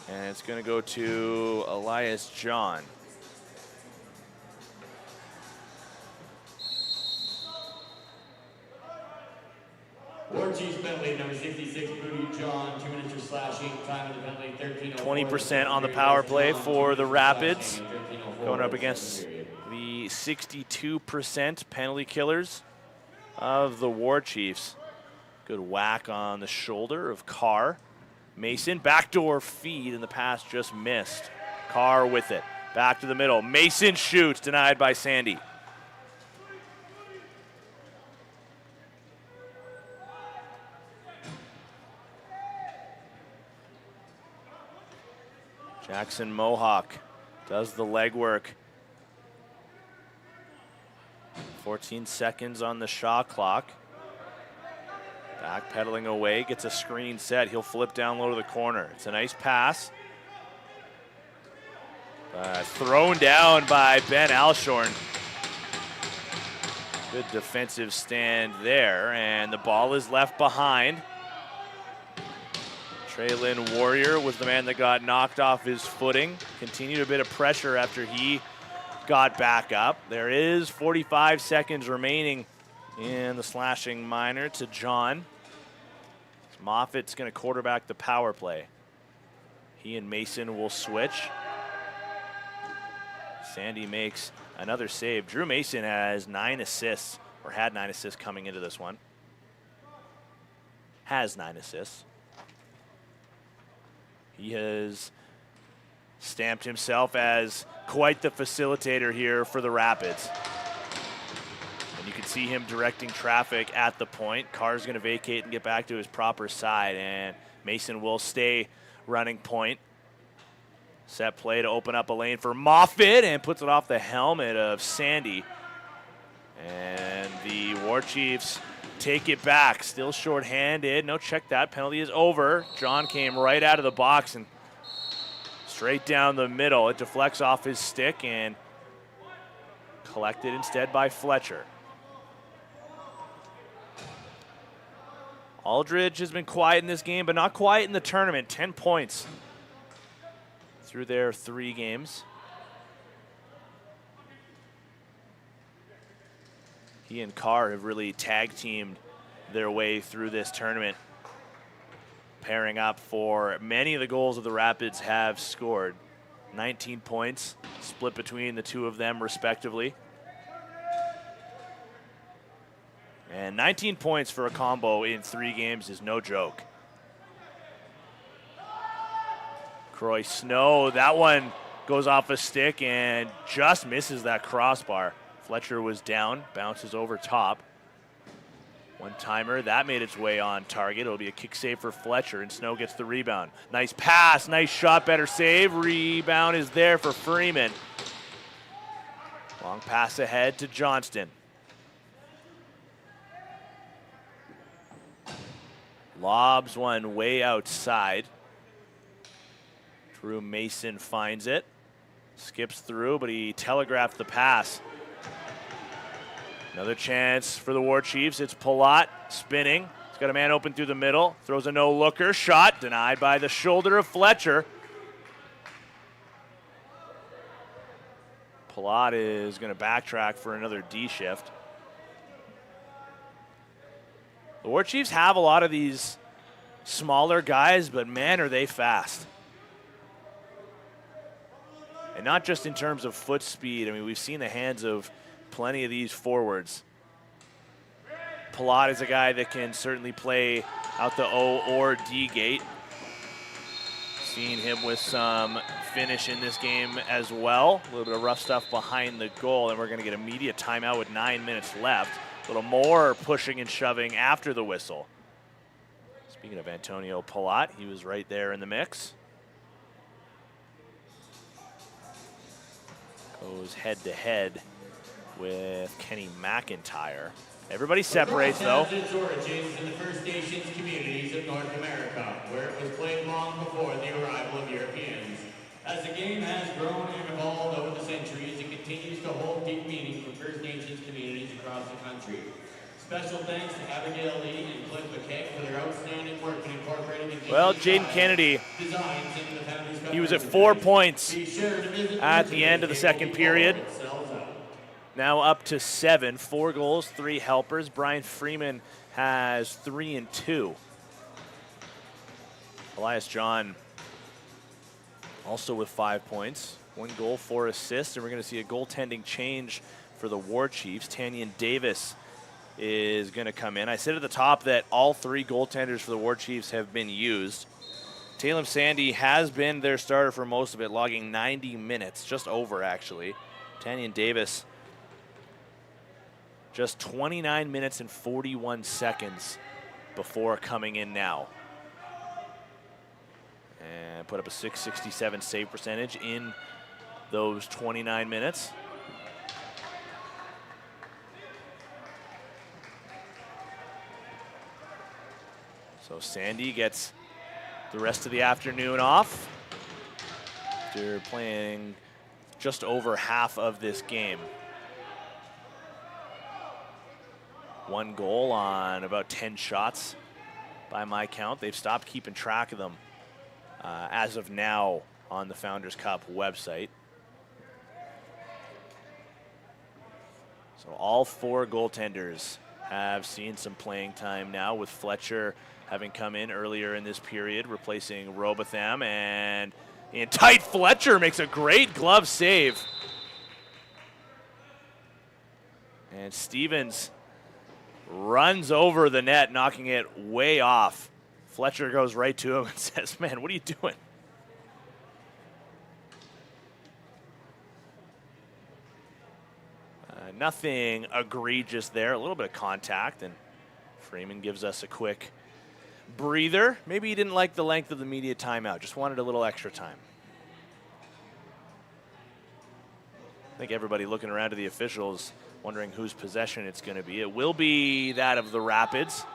and it's going to go to Elias John. WarChiefs penalty, number 66, Booty John, 2 minutes for slashing, time of the penalty, 13:04. 20% on the power play for the Rapids, going up against the 62% penalty killers of the WarChiefs. Good whack on the shoulder of Carr. Mason, backdoor feed, and the pass just missed. Carr with it, back to the middle. Mason shoots, denied by Sandy. Jackson Mohawk does the legwork. 14 seconds on the shot clock. Backpedaling away, gets a screen set. He'll flip down low to the corner. It's a nice pass. Thrown down by Ben Alshorn. Good defensive stand there, and the ball is left behind. Traylon Warrior was the man that got knocked off his footing. Continued a bit of pressure after he got back up. There is 45 seconds remaining in the slashing minor to John. Moffitt's going to quarterback the power play. He and Mason will switch. Sandy makes another save. Drew Mason has 9 assists, or had 9 assists coming into this one. Has 9 assists. He has stamped himself as quite the facilitator here for the Rapids. And you can see him directing traffic at the point. Carr's going to vacate and get back to his proper side, and Mason will stay running point. Set play to open up a lane for Moffitt, and puts it off the helmet of Sandy. And the WarChiefs take it back, still shorthanded. No, check that, penalty is over. John came right out of the box and straight down the middle. It deflects off his stick and collected instead by Fletcher. Aldridge has been quiet in this game, but not quiet in the tournament. 10 points through their 3 games. He and Carr have really tag teamed their way through this tournament, pairing up for many of the goals that the Rapids have scored. 19 points split between the two of them respectively. And 19 points for a combo in 3 games is no joke. Croy Snow, that one goes off a stick and just misses that crossbar. Fletcher was down, bounces over top. One-timer, that made its way on target. It'll be a kick save for Fletcher, and Snow gets the rebound. Nice pass, nice shot, better save. Rebound is there for Freeman. Long pass ahead to Johnston. Lobs one way outside. Drew Mason finds it. Skips through, but he telegraphed the pass. Another chance for the WarChiefs. It's Palat spinning. He's got a man open through the middle. Throws a no-looker. Shot denied by the shoulder of Fletcher. Palat is going to backtrack for another D shift. The WarChiefs have a lot of these smaller guys, but man, are they fast. And not just in terms of foot speed. I mean, we've seen the hands of plenty of these forwards. Palat is a guy that can certainly play out the O or D gate. Seeing him with some finish in this game as well. A little bit of rough stuff behind the goal, and we're going to get immediate timeout with 9 minutes left. A little more pushing and shoving after the whistle. Speaking of Antonio Palat, he was right there in the mix. Goes head to head with Kenny McIntyre. Everybody separates, though. Has its origins in the First Nations communities of North America, where it was played long before the arrival of Europeans. As the game has grown and evolved over the centuries, it continues to hold deep meaning for First Nations communities across the country. Special thanks to Abigail Lee and Clint McKay for their outstanding work in incorporating Well, Jaden Kennedy, designs into the Founders Cup. he was at 4 points Be sure to visit at the end of the second period. It sells out. Now up to 7, 4 goals, 3 helpers. Brian Freeman has 3 and 2. Elias John also with 5 points, 1 goal, 4 assists, and we're going to see a goaltending change for the WarChiefs. Tanyan Davis is going to come in. I said at the top that all 3 goaltenders for the WarChiefs have been used. Talem Sandy has been their starter for most of it, logging 90 minutes, just over actually. Tanyan Davis, just 29 minutes and 41 seconds before coming in now. And put up a .667 save percentage in those 29 minutes. So Sandy gets the rest of the afternoon off after playing just over half of this game. 1 goal on about 10 shots by my count. They've stopped keeping track of them as of now on the Founders Cup website. So all 4 goaltenders have seen some playing time now, with Fletcher having come in earlier in this period, replacing Robotham, and in tight, Fletcher makes a great glove save. And Stevens runs over the net, knocking it way off. Fletcher goes right to him and says, "Man, what are you doing?" Nothing egregious there. A little bit of contact, and Freeman gives us a quick breather. Maybe he didn't like the length of the media timeout, just wanted a little extra time. I think everybody looking around to the officials, wondering whose possession it's going to be. It will be that of the Rapids.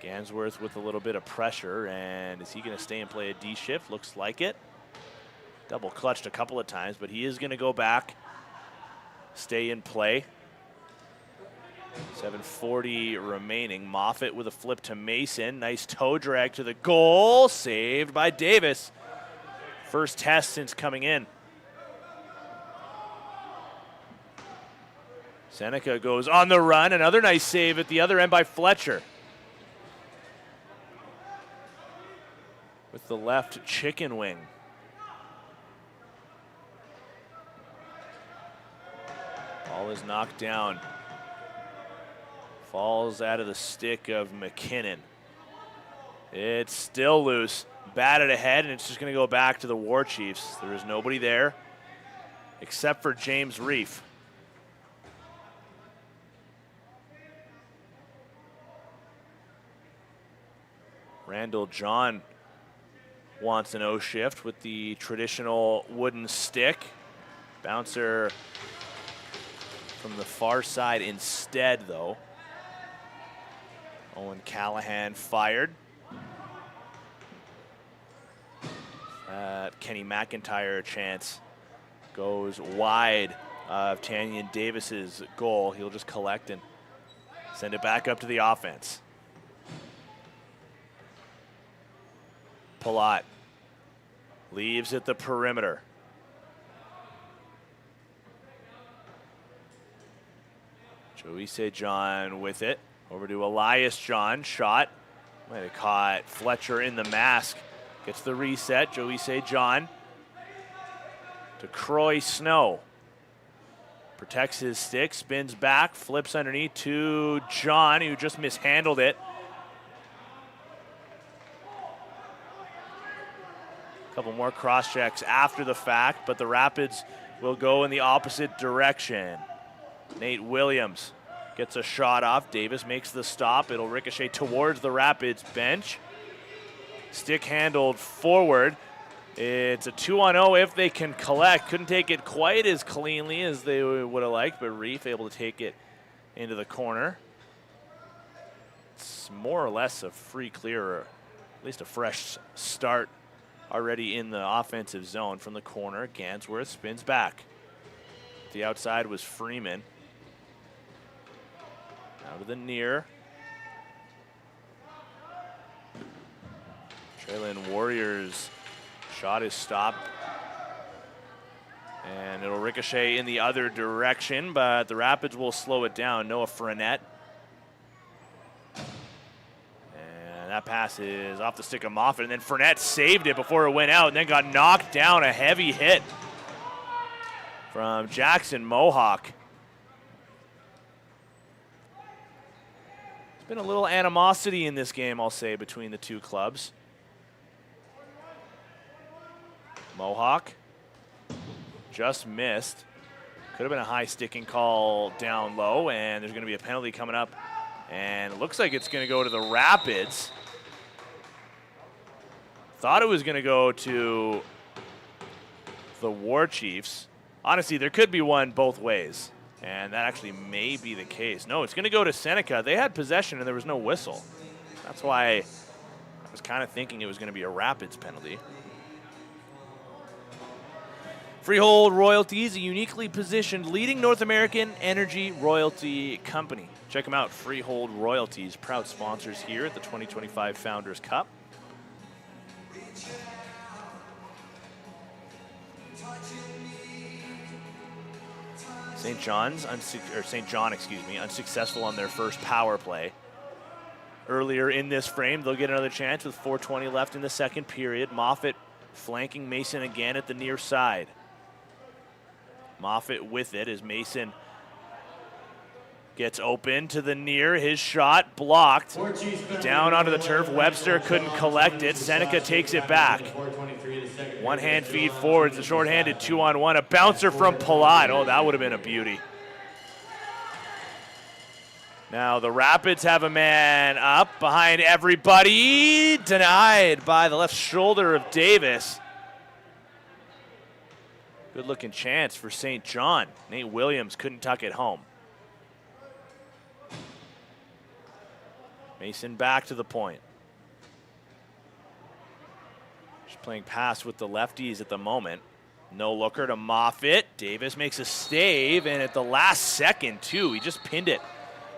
Gansworth with a little bit of pressure, and is he going to stay and play a D shift? Looks like it. Double clutched a couple of times, but he is going to go back, stay in play. 7:40 remaining. Moffat with a flip to Mason. Nice toe drag to the goal. Saved by Davis. First test since coming in. Seneca goes on the run. Another nice save at the other end by Fletcher. With the left chicken wing. Ball is knocked down. Falls out of the stick of McKinnon. It's still loose. Batted ahead, and it's just going to go back to the WarChiefs. There is nobody there except for James Reef. Randall John wants an O shift with the traditional wooden stick. Bouncer from the far side instead, though. Owen Callahan fired. Kenny McIntyre chance goes wide of Tanyan Davis's goal. He'll just collect and send it back up to the offense. Palat leaves at the perimeter. Joey St. John with it. Over to Elias John. Shot. Might have caught Fletcher in the mask. Gets the reset. Joey St. John to Croy Snow. Protects his stick. Spins back. Flips underneath to John, who just mishandled it. A couple more cross checks after the fact, but the Rapids will go in the opposite direction. Nate Williams gets a shot off. Davis makes the stop. It'll ricochet towards the Rapids bench. Stick handled forward. It's a 2-on-0 if they can collect. Couldn't take it quite as cleanly as they would have liked, but Reef able to take it into the corner. it's more or less a free clear, or at least a fresh start already in the offensive zone from the corner. Gansworth spins back. The outside was Freeman. Now to the near. Trailin Warriors shot is stopped. And it'll ricochet in the other direction, but the Rapids will slow it down. Noah Frenette. And that pass is off the stick of Moffat, and then Frenette saved it before it went out and then got knocked down. A heavy hit from Jackson Mohawk. There's been a little animosity in this game, I'll say, between the two clubs. Mohawk just missed. Could have been a high sticking call down low, and there's going to be a penalty coming up, and it looks like it's going to go to the Rapids. Thought it was going to go to the WarChiefs. Honestly, there could be one both ways, and that actually may be the case. No, it's going to go to Seneca. They had possession, and there was no whistle. That's why I was kind of thinking it was going to be a Rapids penalty. Freehold Royalties, a uniquely positioned leading North American energy royalty company. Check them out, Freehold Royalties, proud sponsors here at the 2025 Founders Cup. St. John, unsuccessful on their first power play. Earlier in this frame, they'll get another chance with 4:20 left in the second period. Moffat flanking Mason again at the near side. Moffat with it as Mason gets open to the near. His shot blocked. Down onto the turf. Webster couldn't collect it. Seneca takes it back. One hand feed forwards. The shorthanded 2-on-1. A bouncer from Palat. Oh, that would have been a beauty. Now the Rapids have a man up behind everybody. Denied by the left shoulder of Davis. Good looking chance for St. John. Nate Williams couldn't tuck it home. Mason back to the point. Just playing pass with the lefties at the moment. No looker to Moffat. Davis makes a stave, and at the last second, too, he just pinned it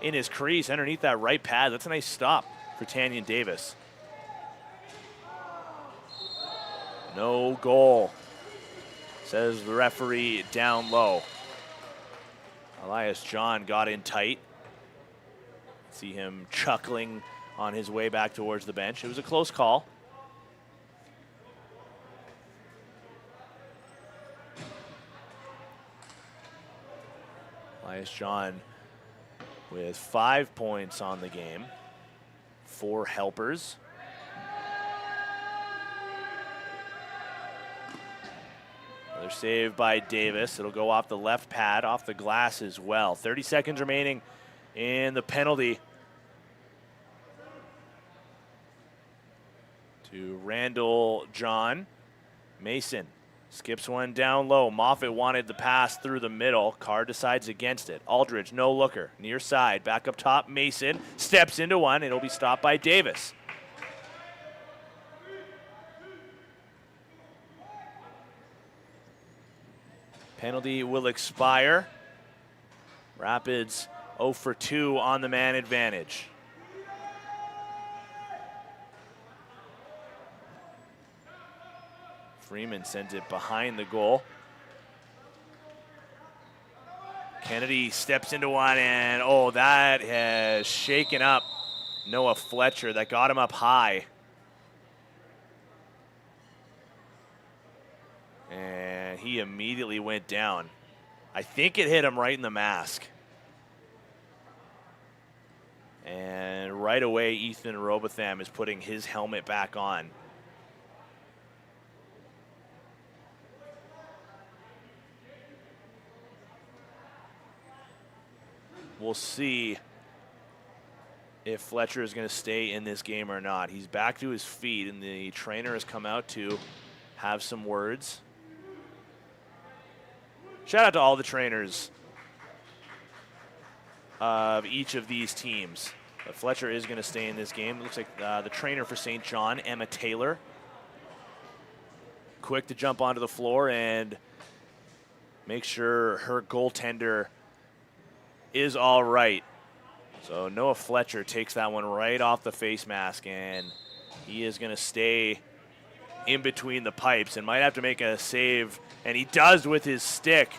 in his crease underneath that right pad. That's a nice stop for Tanyan Davis. No goal, says the referee down low. Elias John got in tight. See him chuckling on his way back towards the bench. It was a close call. Elias John with 5 points on the game, 4 helpers. Another save by Davis. It'll go off the left pad, off the glass as well. 30 seconds remaining in the penalty. To Randall John. Mason skips one down low. Moffat wanted the pass through the middle. Carr decides against it. Aldridge, no looker. Near side, back up top. Mason steps into one. It'll be stopped by Davis. Penalty will expire. Rapids 0 for 2 on the man advantage. Freeman sends it behind the goal. Kennedy steps into one, and oh, that has shaken up Noah Fletcher. That got him up high. And he immediately went down. I think it hit him right in the mask. And right away, Ethan Robotham is putting his helmet back on. We'll see if Fletcher is going to stay in this game or not. He's back to his feet, and the trainer has come out to have some words. Shout out to all the trainers of each of these teams. But Fletcher is going to stay in this game. It looks like the trainer for St. John, Emma Taylor, quick to jump onto the floor and make sure her goaltender is all right. So Noah Fletcher takes that one right off the face mask, and he is going to stay in between the pipes and might have to make a save, and he does with his stick.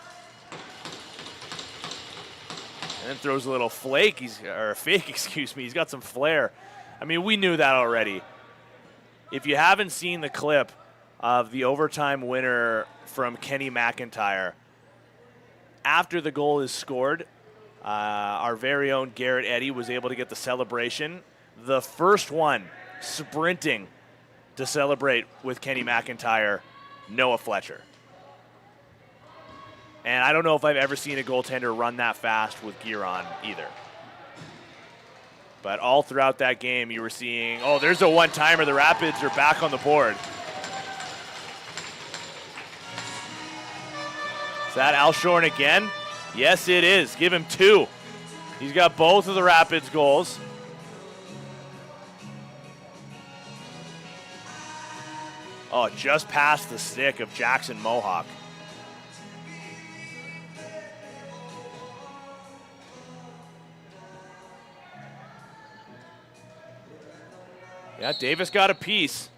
And then throws a little fake, or a fake, excuse me. He's got some flair. I mean, we knew that already. If you haven't seen the clip of the overtime winner from Kenny McIntyre, after the goal is scored, our very own Garrett Eddy was able to get the celebration. The first one sprinting to celebrate with Kenny McIntyre, Noah Fletcher. And I don't know if I've ever seen a goaltender run that fast with gear on either. But all throughout that game, you were seeing, oh, there's a one-timer. The Rapids are back on the board. Is that Alshorn again? Yes, it is. Give him 2. He's got both of the Rapids goals. Oh, just past the stick of Jackson Mohawk. Yeah, Davis got a piece.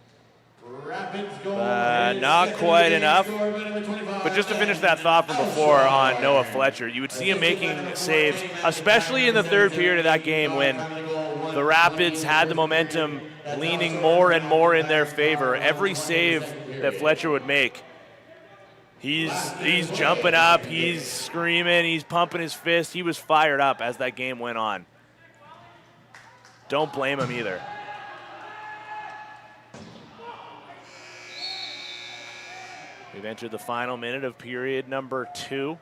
Not quite enough. But just to finish that thought from before on Noah Fletcher, you would see him making saves, especially in the third period of that game when the Rapids had the momentum leaning more and more in their favor. Every save that Fletcher would make, he's jumping up, he's screaming, he's pumping his fist. He was fired up as that game went on. Don't blame him either. We've entered the final minute of period number 2.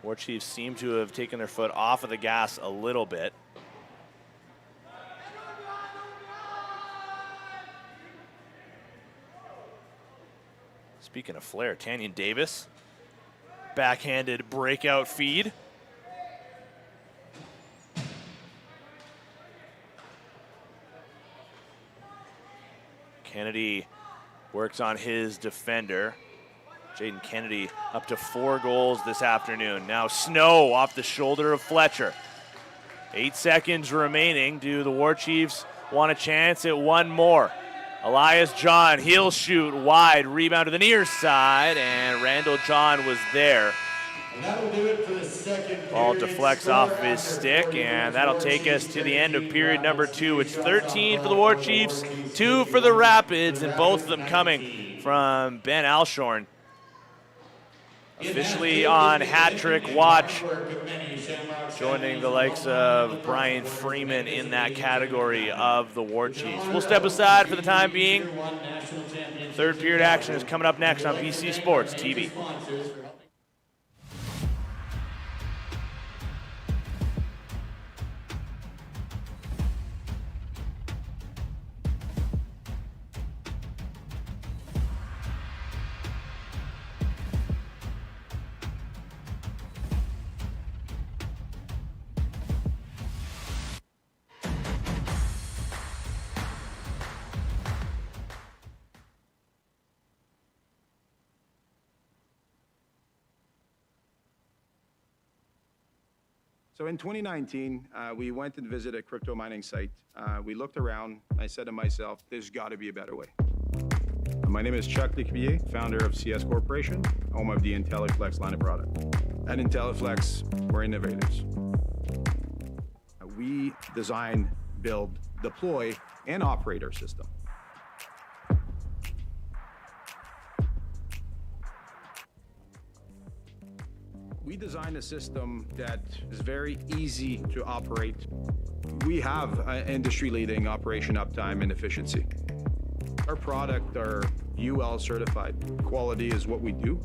WarChiefs seem to have taken their foot off of the gas a little bit. Speaking of flair, Tanyan Davis, backhanded breakout feed. Kennedy works on his defender. Jaden Kennedy up to 4 goals this afternoon. Now Snow off the shoulder of Fletcher. 8 seconds remaining. Do the WarChiefs want a chance at one more? Elias John, he'll shoot wide. Rebound to the near side, and Randall John was there. And that'll do it for the second Ball period. deflects off of his stick, and that'll take us to the end of period number 2. It's 13 for the WarChiefs, 2 for the Rapids, and both of them coming from Ben Alshorn. Officially on hat trick watch, joining the likes of Brian Freeman in that category of the WarChiefs. We'll step aside for the time being. Third period action is coming up next on BC Sports TV. So in 2019, we went and visited a crypto mining site. We looked around. I said to myself, there's got to be a better way. My name is Chuck Lecuyer, founder of CS Corporation, home of the IntelliFlex line of product. At IntelliFlex, we're innovators. We design, build, deploy, and operate our system. We design a system that is very easy to operate. We have industry-leading operation uptime and efficiency. Our product are UL certified. Quality is what we do.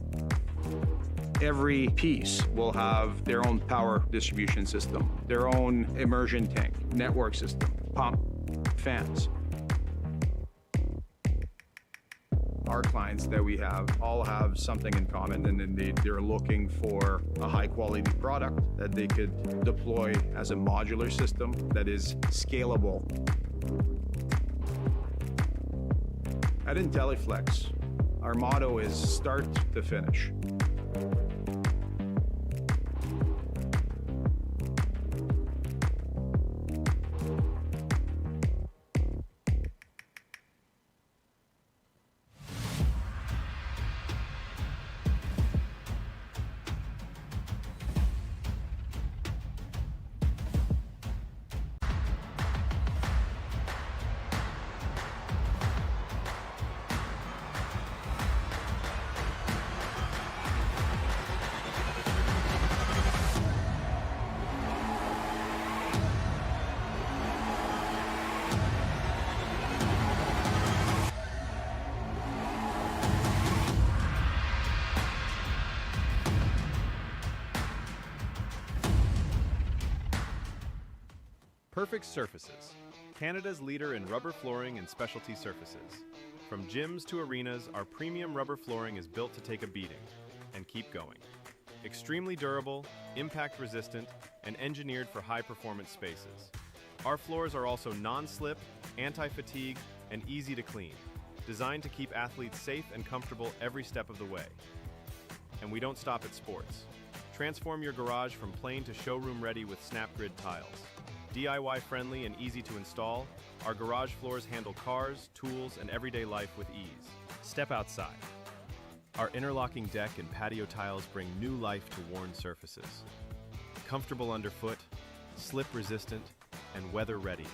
Every piece will have their own power distribution system, their own immersion tank, network system, pump, fans. our clients that we have all have something in common, and then they're looking for a high quality product that they could deploy as a modular system that is scalable. At IntelliFlex, our motto is start to finish. Perfect Surfaces, Canada's leader in rubber flooring and specialty surfaces. From gyms to arenas, our premium rubber flooring is built to take a beating and keep going. Extremely durable, impact resistant, and engineered for high-performance spaces. Our floors are also non-slip, anti-fatigue, and easy to clean, designed to keep athletes safe and comfortable every step of the way. And we don't stop at sports. Transform your garage from plain to showroom ready with SnapGrid tiles. DIY friendly and easy to install, our garage floors handle cars, tools, and everyday life with ease. Step outside. Our interlocking deck and patio tiles bring new life to worn surfaces. Comfortable underfoot, slip resistant, and weather ready.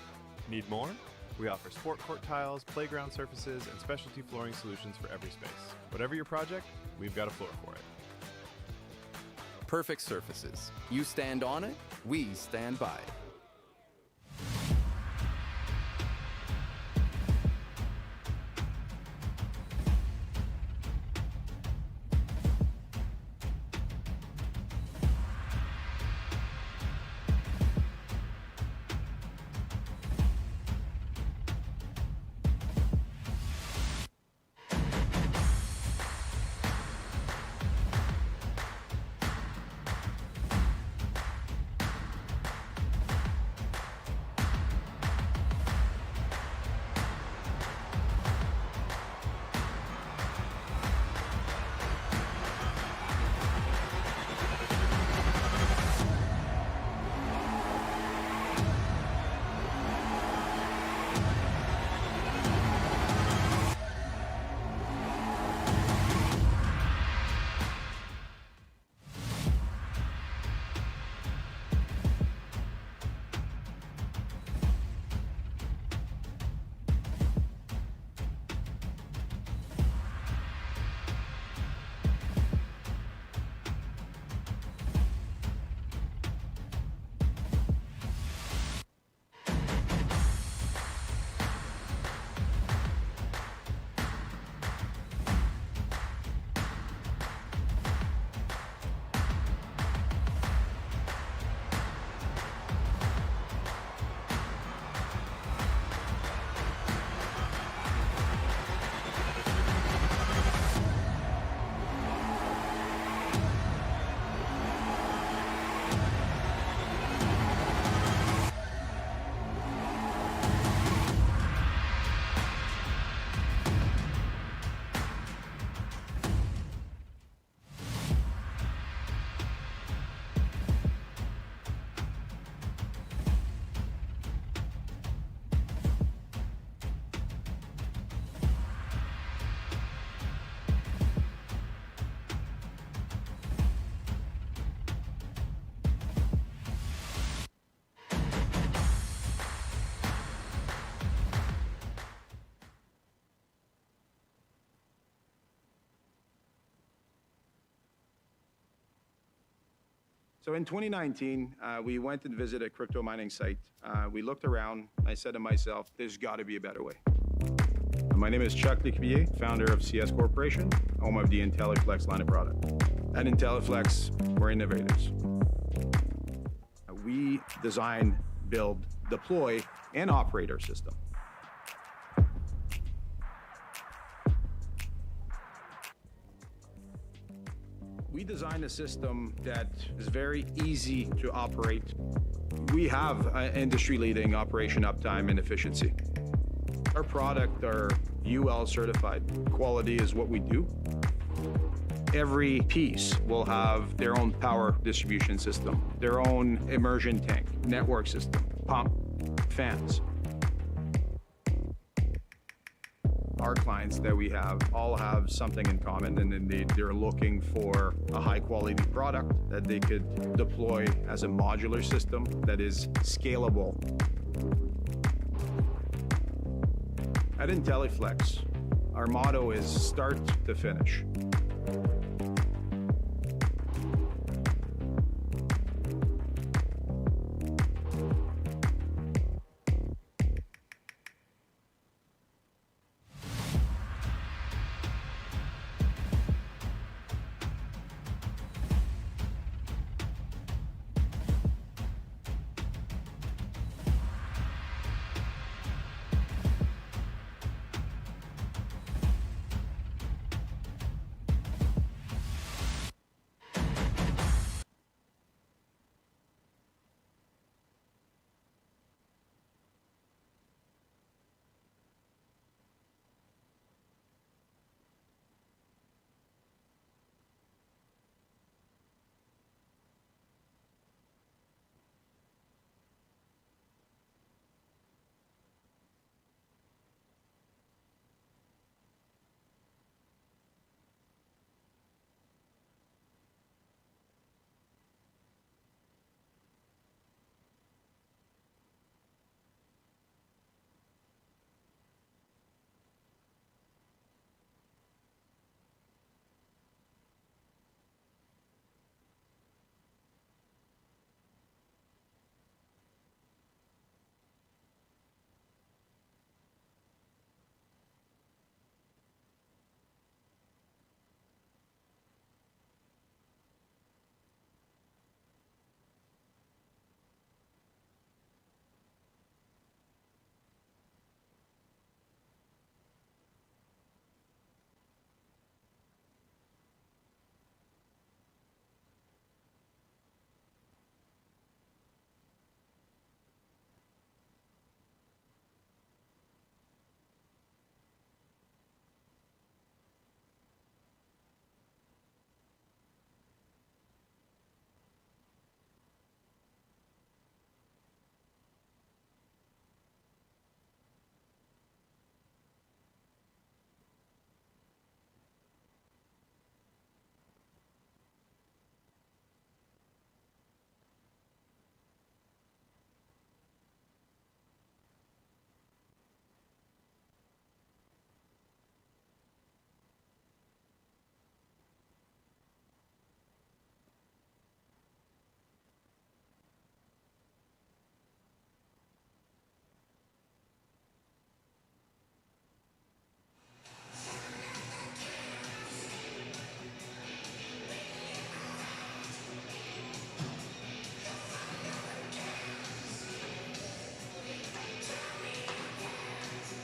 Need more? We offer sport court tiles, playground surfaces, and specialty flooring solutions for every space. Whatever your project, we've got a floor for it. Perfect Surfaces. You stand on it, we stand by it. So in 2019, we went and visited a crypto mining site. We looked around. I said to myself, there's got to be a better way. My name is Chuck Lecuvier, founder of CS Corporation, home of the IntelliFlex line of product. At IntelliFlex, we're innovators. We design, build, deploy, and operate our system. We designed a system that is very easy to operate. We have industry-leading operation uptime and efficiency. Our product are UL certified. Quality is what we do. Every piece will have their own power distribution system, their own immersion tank, network system, pump, fans. Our clients that we have all have something in common, and they're looking for a high quality product that they could deploy as a modular system that is scalable. At IntelliFlex, our motto is start to finish.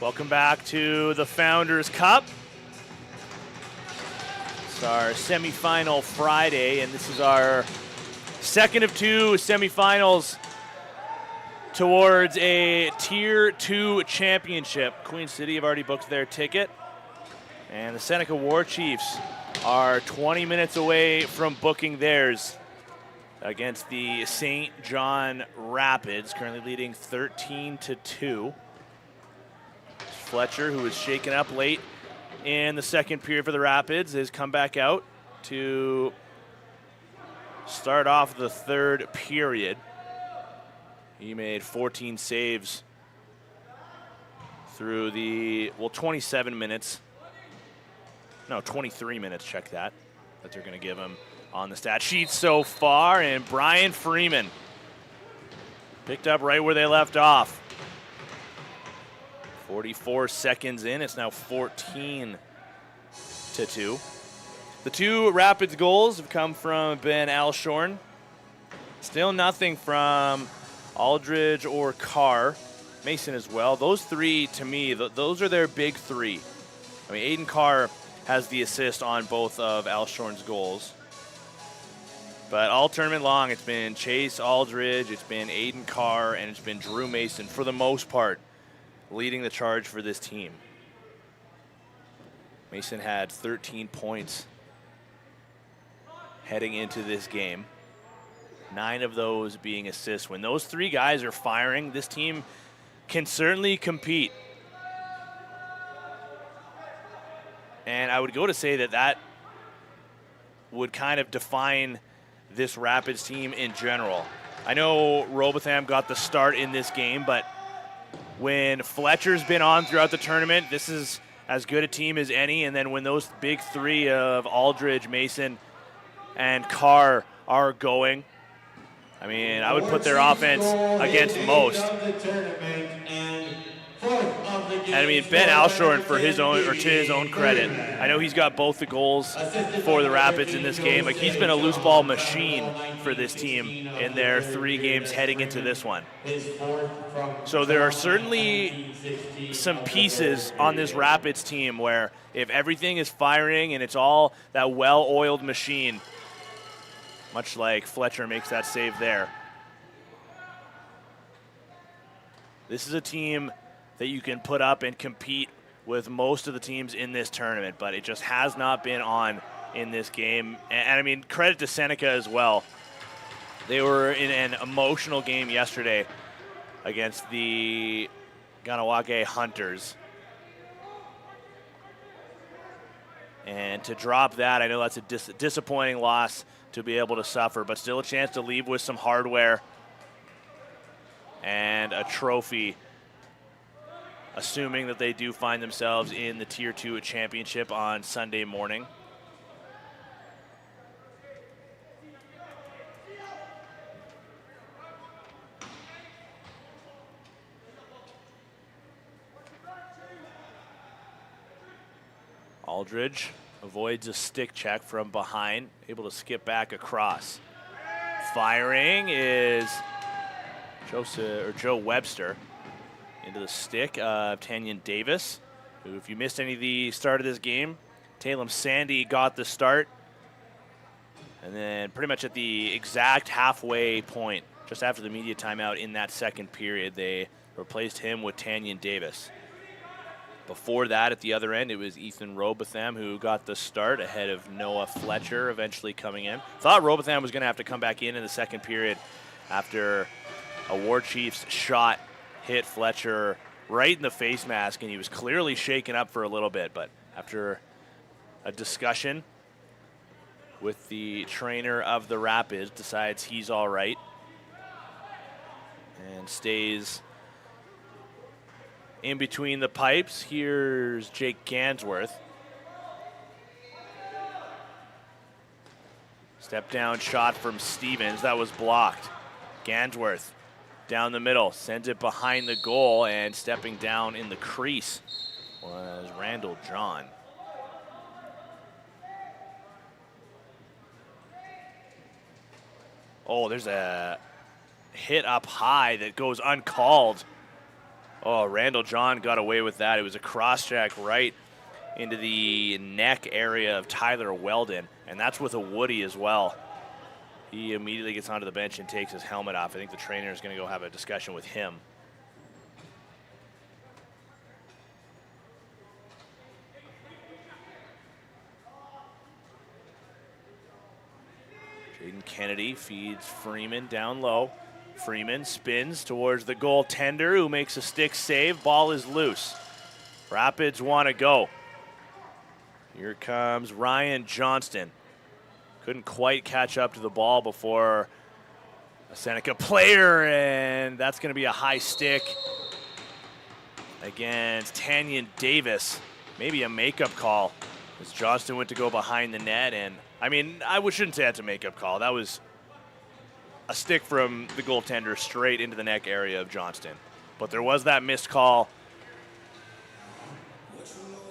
Welcome back to the Founders Cup. It's our semifinal Friday, and this is our second of two semifinals towards a Tier 2 championship. Queen City have already booked their ticket, and the Seneca WarChiefs are 20 minutes away from booking theirs against the St. John Rapids, currently leading 13-2. Fletcher, who was shaken up late in the second period for the Rapids, has come back out to start off the third period. He made 14 saves through the, 27 minutes. No, 23 minutes, check that they're going to give him on the stat sheet so far. And Brian Freeman picked up right where they left off. 44 seconds in, it's now 14-2. The two Rapids goals have come from Ben Alshorn. Still nothing from Aldridge or Carr. Mason as well. Those three, to me, those are their big three. I mean, Aiden Carr has the assist on both of Alshorn's goals. But all tournament long, it's been Chase Aldridge, it's been Aiden Carr, and it's been Drew Mason, for the most part, leading the charge for this team. Mason had 13 points heading into this game. 9 of those being assists. When those 3 guys are firing, this team can certainly compete. And I would go to say that that would kind of define this Rapids team in general. I know Robotham got the start in this game, but when Fletcher's been on throughout the tournament, this is as good a team as any. And then when those big 3 of Aldridge, Mason, and Carr are going, I mean, I would put their offense against most. And I mean, Ben Alshorn, for his own, or to his own credit, I know he's got both the goals for the Rapids in this game. Like, he's been a loose ball machine for this team in their 3 games heading into this one. So there are certainly some pieces on this Rapids team where if everything is firing and it's all that well-oiled machine, much like Fletcher makes that save there, this is a team that you can put up and compete with most of the teams in this tournament, but it just has not been on in this game. And I mean, credit to Seneca as well. They were in an emotional game yesterday against the Ganawake Hunters. And to drop that, I know that's a disappointing loss to be able to suffer, but still a chance to leave with some hardware and a trophy, assuming that they do find themselves in the Tier 2 championship on Sunday morning. Aldridge avoids a stick check from behind, able to skip back across. Firing is Joe Webster into the stick of Tanyan Davis, who, if you missed any of the start of this game, Talem Sandy got the start. And then pretty much at the exact halfway point, just after the media timeout in that second period, they replaced him with Tanyan Davis. Before that, at the other end, it was Ethan Robotham who got the start ahead of Noah Fletcher eventually coming in. Thought Robotham was going to have to come back in the second period after a WarChiefs shot hit Fletcher right in the face mask, and he was clearly shaken up for a little bit. But after a discussion with the trainer of the Rapids, decides he's all right and stays in between the pipes. Here's Jake Gansworth. Step down shot from Stevens. That was blocked. Gansworth down the middle, sends it behind the goal, and stepping down in the crease was Randall John. Oh, there's a hit up high that goes uncalled. Oh, Randall John got away with that. It was a cross-check right into the neck area of Tyler Weldon, and that's with a Woody as well. He immediately gets onto the bench and takes his helmet off. I think the trainer is going to go have a discussion with him. Jaden Kennedy feeds Freeman down low. Freeman spins towards the goaltender, who makes a stick save. Ball is loose. Rapids want to go. Here comes Ryan Johnston. Couldn't quite catch up to the ball before a Seneca player, and that's going to be a high stick against Tanyan Davis. Maybe a makeup call as Johnston went to go behind the net. And I mean, shouldn't say that's a makeup call. That was a stick from the goaltender straight into the neck area of Johnston. But there was that missed call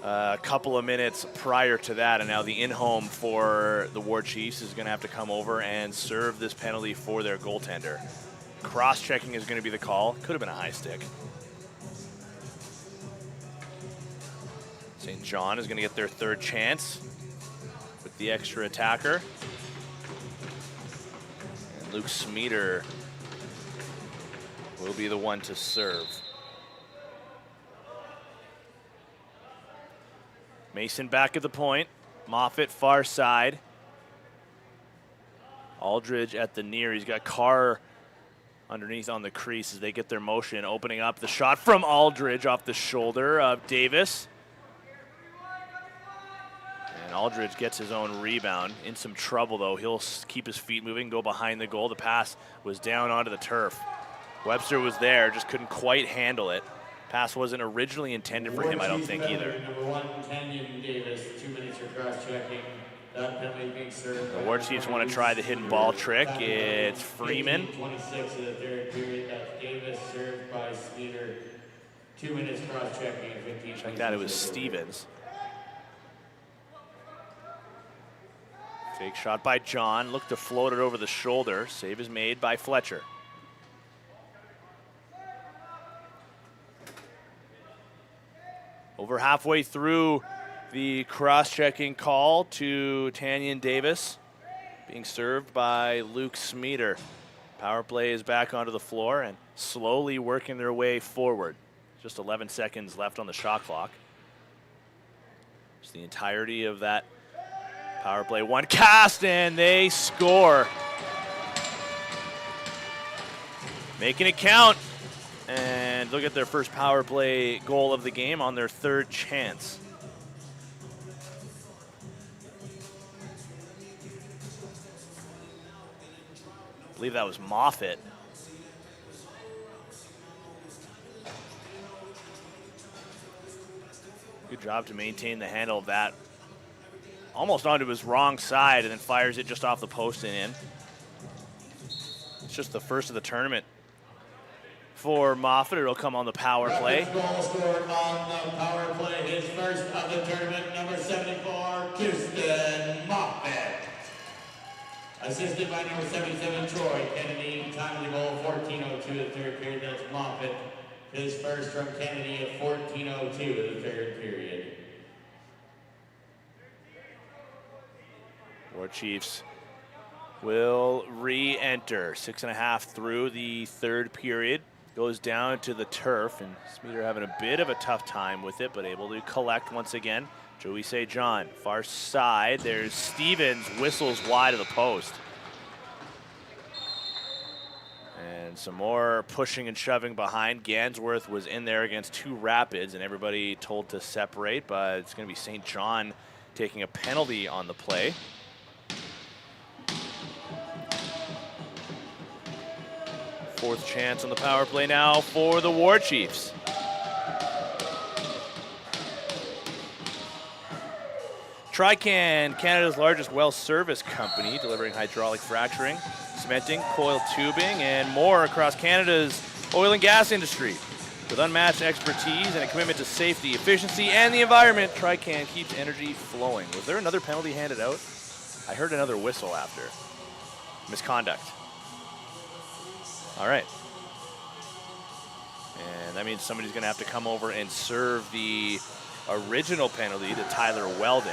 a couple of minutes prior to that, and now the in-home for the WarChiefs is going to have to come over and serve this penalty for their goaltender. Cross-checking is going to be the call. Could have been a high stick. St. John is going to get their third chance with the extra attacker. Luke Smeeder will be the one to serve. Mason back at the point. Moffitt far side. Aldridge at the near. He's got Carr underneath on the crease as they get their motion. Opening up the shot from Aldridge off the shoulder of Davis. And Aldridge gets his own rebound. In some trouble, though. He'll keep his feet moving, go behind the goal. The pass was down onto the turf. Webster was there, just couldn't quite handle it. Pass wasn't originally intended for him, I don't think, either. Number 1, Kenyon Davis, 2 minutes for cross-checking. That penalty being served. The WarChiefs want to try the hidden ball trick. It's Freeman. 26 of the third period. That's Davis served by Smeeder. 2 minutes cross-checking. Check that, it was Stevens. Fake shot by John. Looked to float it over the shoulder. Save is made by Fletcher. Over halfway through the cross-checking call to Tanyan Davis, being served by Luke Smeeder. Power play is back onto the floor and slowly working their way forward. Just 11 seconds left on the shot clock. Just the entirety of that power play. One cast and they score. Making it count. And look at their first power play goal of the game on their third chance. I believe that was Moffitt. Good job to maintain the handle of that. Almost onto his wrong side and then fires it just off the post and in. It's just the first of the tournament for Moffitt. It'll come on the power play. Goal scored on the power play. His first of the tournament, number 74, Houston Moffitt. Assisted by number 77, Troy Kennedy. Time of the goal, 14:02 of the third period. That's Moffitt. His first from Kennedy at 14:02 of the third period. WarChiefs will re-enter. 6.5 through the third period. Goes down to the turf, and Smeeder having a bit of a tough time with it, but able to collect once again. Joey St. John, far side. There's Stevens, whistles wide of the post. And some more pushing and shoving behind. Gansworth was in there against 2 Rapids, and everybody told to separate, but it's going to be St. John taking a penalty on the play. Fourth chance on the power play now for the WarChiefs. Trican, Canada's largest well service company, delivering hydraulic fracturing, cementing, coiled tubing, and more across Canada's oil and gas industry. With unmatched expertise and a commitment to safety, efficiency, and the environment, Trican keeps energy flowing. Was there another penalty handed out? I heard another whistle after. Misconduct. All right. And that means somebody's going to have to come over and serve the original penalty to Tyler Weldon.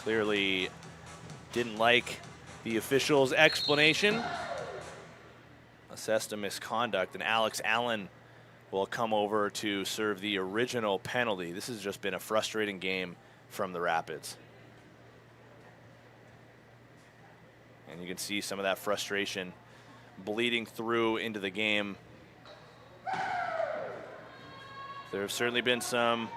Clearly didn't like the official's explanation. Assessed a misconduct, and Alex Allen will come over to serve the original penalty. This has just been a frustrating game from the Rapids. And you can see some of that frustration bleeding through into the game. There have certainly been some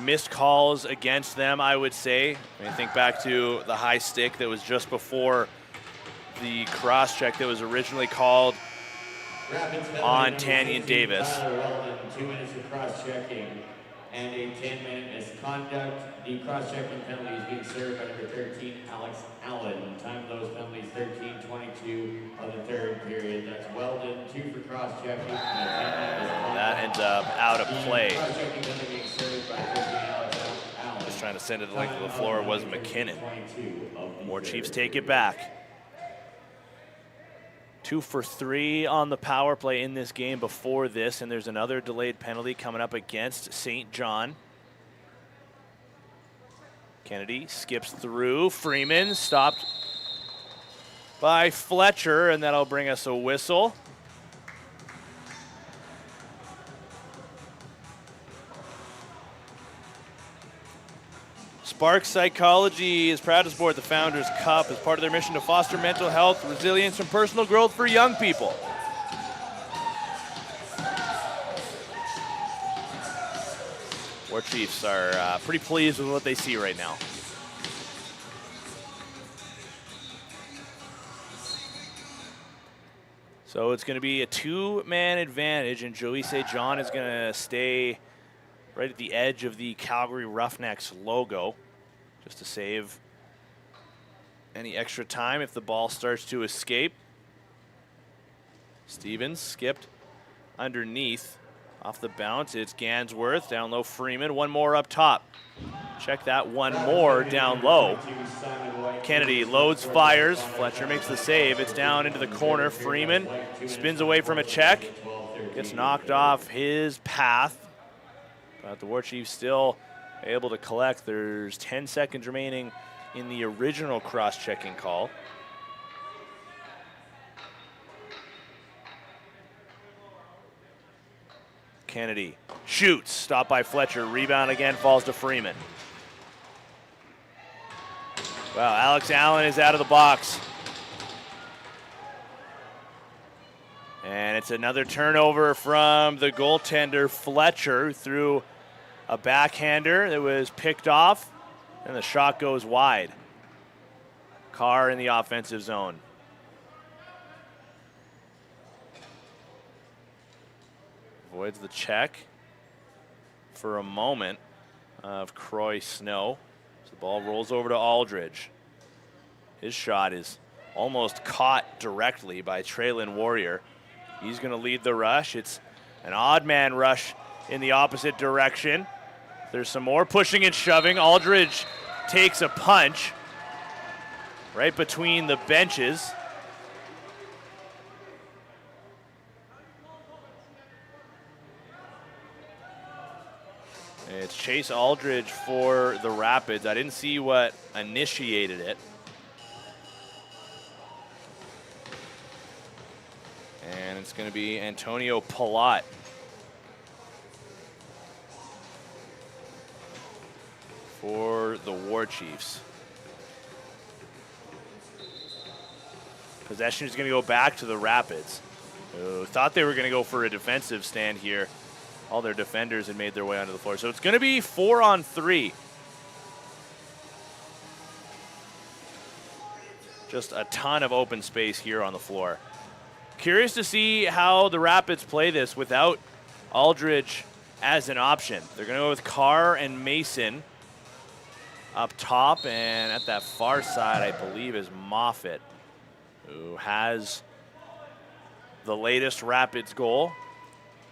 missed calls against them, I would say. I mean, think back to the high stick that was just before the cross check that was originally called on Tanyan Davis. 2 minutes of cross-checking and a 10-minute misconduct. The cross-checking penalty is being served by number 13, Alex Allen. Time of those penalties, 13:22 of the third period. That's Weldon, 2 for cross-checking. That ends up out of play. Cross-checking penalty being served by 13, Alex Allen. Just trying to send it the length of the floor was McKinnon. WarChiefs take it back. 2 for 3 on the power play in this game before this, and there's another delayed penalty coming up against St. John. Kennedy skips through. Freeman stopped by Fletcher, and that'll bring us a whistle. Spark Psychology is proud to support the Founders Cup as part of their mission to foster mental health, resilience, and personal growth for young people. WarChiefs are pretty pleased with what they see right now. So it's going to be a two-man advantage, and Joey St. John is going to stay right at the edge of the Calgary Roughnecks logo just to save any extra time if the ball starts to escape. Stevens skipped underneath. Off the bounce, it's Gansworth. Down low, Freeman. One more up top. Check that, one more down low. Kennedy loads, fires. Fletcher makes the save. It's down into the corner. Freeman spins away from a check. Gets knocked off his path. But the WarChiefs still able to collect. There's 10 seconds remaining in the original cross-checking call. Kennedy shoots, stopped by Fletcher, rebound again, falls to Freeman. Wow, Alex Allen is out of the box. And it's another turnover from the goaltender, Fletcher, who threw a backhander that was picked off, and the shot goes wide. Carr in the offensive zone. Avoids the check for a moment of Croy Snow. So the ball rolls over to Aldridge. His shot is almost caught directly by Traylon Warrior. He's going to lead the rush. It's an odd man rush in the opposite direction. There's some more pushing and shoving. Aldridge takes a punch right between the benches. It's Chase Aldridge for the Rapids. I didn't see what initiated it. And it's going to be Antonio Palat. For the WarChiefs. Possession is going to go back to the Rapids, who thought they were going to go for a defensive stand here. All their defenders had made their way onto the floor. So it's going to be 4-on-3. Just a ton of open space here on the floor. Curious to see how the Rapids play this without Aldridge as an option. They're going to go with Carr and Mason up top, and at that far side, I believe, is Moffitt, who has the latest Rapids goal.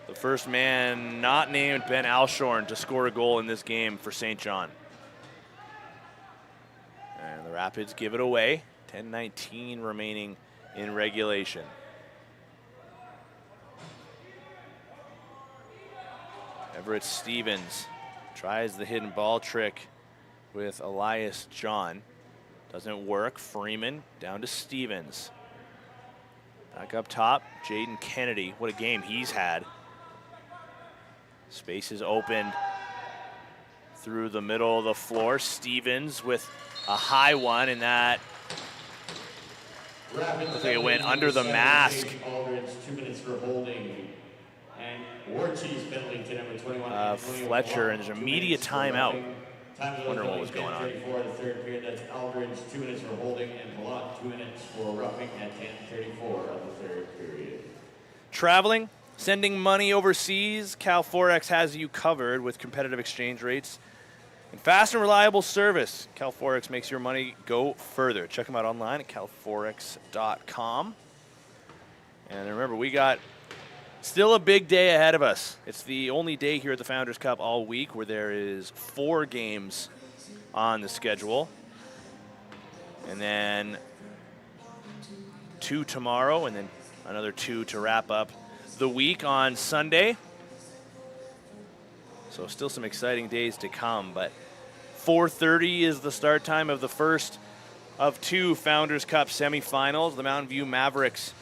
The first man not named Ben Alshorn to score a goal in this game for St. John. And the Rapids give it away. 10:19 remaining in regulation. Everett Stevens tries the hidden ball trick with Elias John. Doesn't work. Freeman down to Stevens. Back up top, Jaden Kennedy. What a game he's had. Space is opened through the middle of the floor. Stevens with a high one, and that looks like it went under the mask. Aldridge, 2 minutes for holding. And WarChiefs penalty to number 21. Fletcher, and there's a media timeout. Wondering what was going on. The third period, that's Aldridge, 2 minutes for holding, and Palat, 2 minutes for roughing at 10:34 of the third period. Traveling, sending money overseas, Cal Forex has you covered with competitive exchange rates and fast and reliable service. Cal Forex makes your money go further. Check them out online at calforex.com. And remember, we got still a big day ahead of us. It's the only day here at the Founders Cup all week where there is 4 games on the schedule. And then 2 tomorrow, and then another 2 to wrap up the week on Sunday. So still some exciting days to come, but 4:30 is the start time of the first of 2 Founders Cup semifinals. The Mountain View Mavericks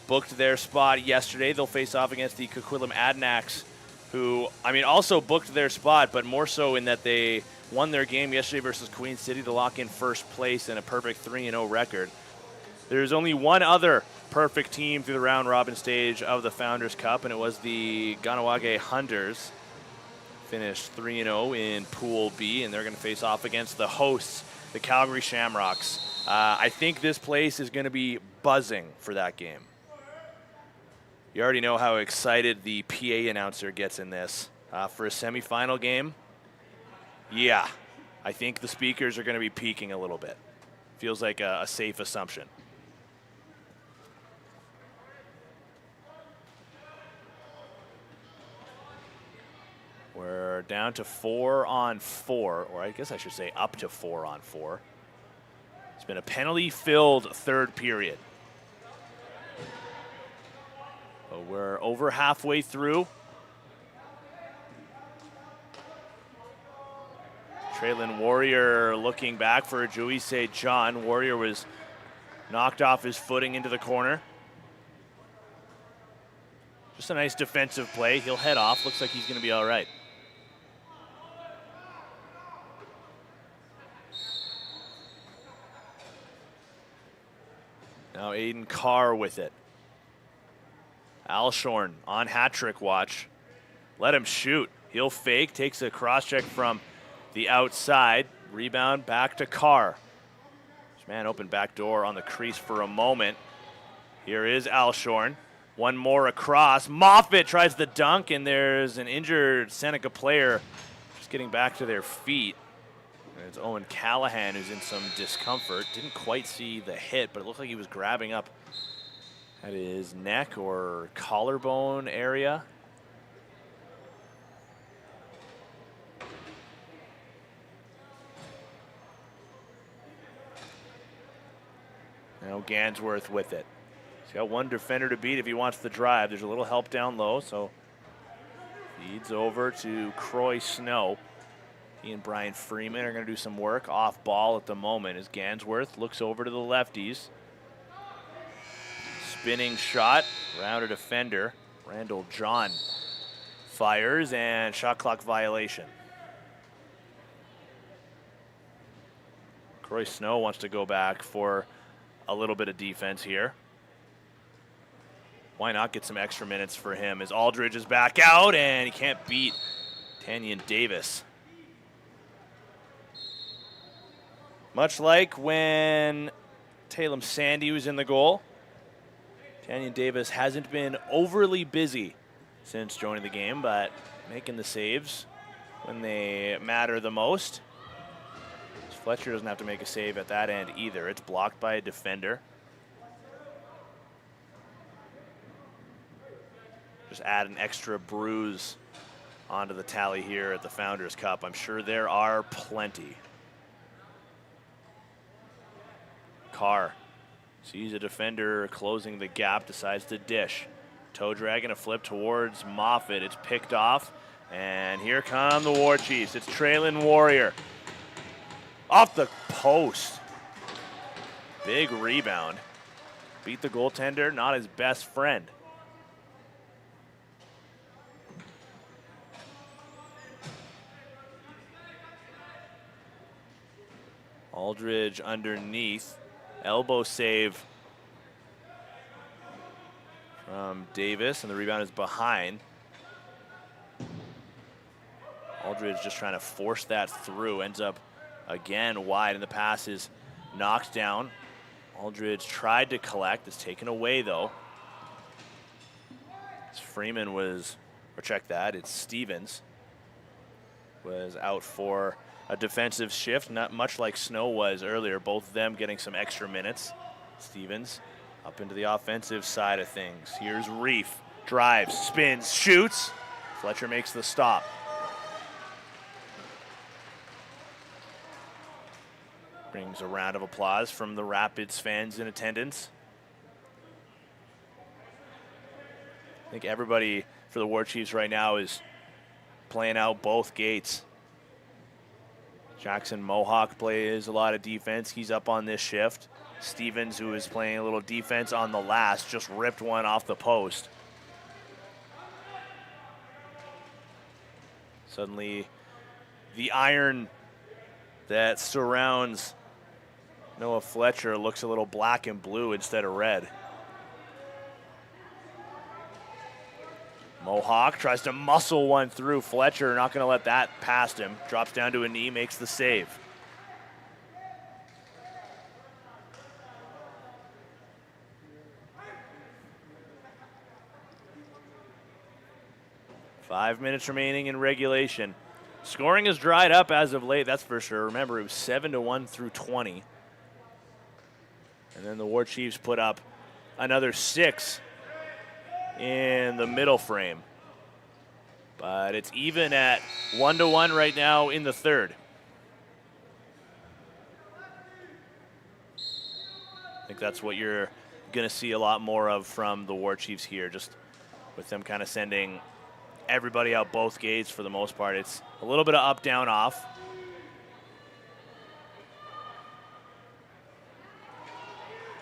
booked their spot yesterday. They'll face off against the Coquitlam Adanacs, who, also booked their spot, but more so in that they won their game yesterday versus Queen City to lock in first place and a perfect 3-0 record. There's only one other perfect team through the round robin stage of the Founders Cup, and it was the Ganawage Hunters. Finished 3-0 in Pool B, and they're going to face off against the hosts, the Calgary Shamrocks. I think this place is going to be buzzing for that game. You already know how excited the PA announcer gets in this. For a semifinal game, yeah, I think the speakers are going to be peaking a little bit. Feels like a safe assumption. We're down to 4-on-4, or I guess I should say up to 4-on-4. It's been a penalty-filled third period. So we're over halfway through. Traylon Warrior looking back for a Juise John. Warrior was knocked off his footing into the corner. Just a nice defensive play. He'll head off. Looks like he's going to be all right. Now Aiden Carr with it. Alshorn on hat-trick watch. Let him shoot. He'll fake, takes a cross-check from the outside. Rebound back to Carr. This man open back door on the crease for a moment. Here is Alshorn. One more across. Moffitt tries the dunk, and there's an injured Seneca player just getting back to their feet. And it's Owen Callahan who's in some discomfort. Didn't quite see the hit, but it looked like he was grabbing up at his neck or collarbone area. Now Gansworth with it. He's got one defender to beat if he wants the drive. There's a little help down low, so feeds over to Croy Snow. He and Brian Freeman are going to do some work off ball at the moment as Gansworth looks over to the lefties. Spinning shot, around a defender. Randall John fires, and shot clock violation. Croy Snow wants to go back for a little bit of defense here. Why not get some extra minutes for him as Aldridge is back out, and he can't beat Tanyan Davis. Much like when Talem Sandy was in the goal, Tanyan Davis hasn't been overly busy since joining the game, but making the saves when they matter the most. Fletcher doesn't have to make a save at that end either. It's blocked by a defender. Just add an extra bruise onto the tally here at the Founders Cup. I'm sure there are plenty. Carr sees a defender closing the gap, decides to dish. Toe drag and a flip towards Moffitt. It's picked off, and here come the WarChiefs. It's Traylon Warrior. Off the post. Big rebound. Beat the goaltender, not his best friend. Aldridge underneath. Elbow save from Davis, and the rebound is behind. Aldridge just trying to force that through. Ends up again wide, and the pass is knocked down. Aldridge tried to collect. It's taken away, though. Freeman was, or check that, it's Stevens. Was out for a defensive shift, not much like Snow was earlier. Both of them getting some extra minutes. Stevens up into the offensive side of things. Here's Reef. Drives, spins, shoots. Fletcher makes the stop. Brings a round of applause from the Rapids fans in attendance. I think everybody for the WarChiefs right now is playing out both gates. Jackson Mohawk plays a lot of defense. He's up on this shift. Stevens, who is playing a little defense on the last, just ripped one off the post. Suddenly, the iron that surrounds Noah Fletcher looks a little black and blue instead of red. Mohawk tries to muscle one through. Fletcher not going to let that past him. Drops down to a knee, makes the save. Five minutes remaining in regulation. Scoring has dried up as of late, that's for sure. Remember, it was 7-1 through 20. And then the WarChiefs put up another 6 in the middle frame. But it's even at 1-1 right now in the third. I think that's what you're going to see a lot more of from the WarChiefs here, just with them kind of sending everybody out both gates for the most part. It's a little bit of up, down, off.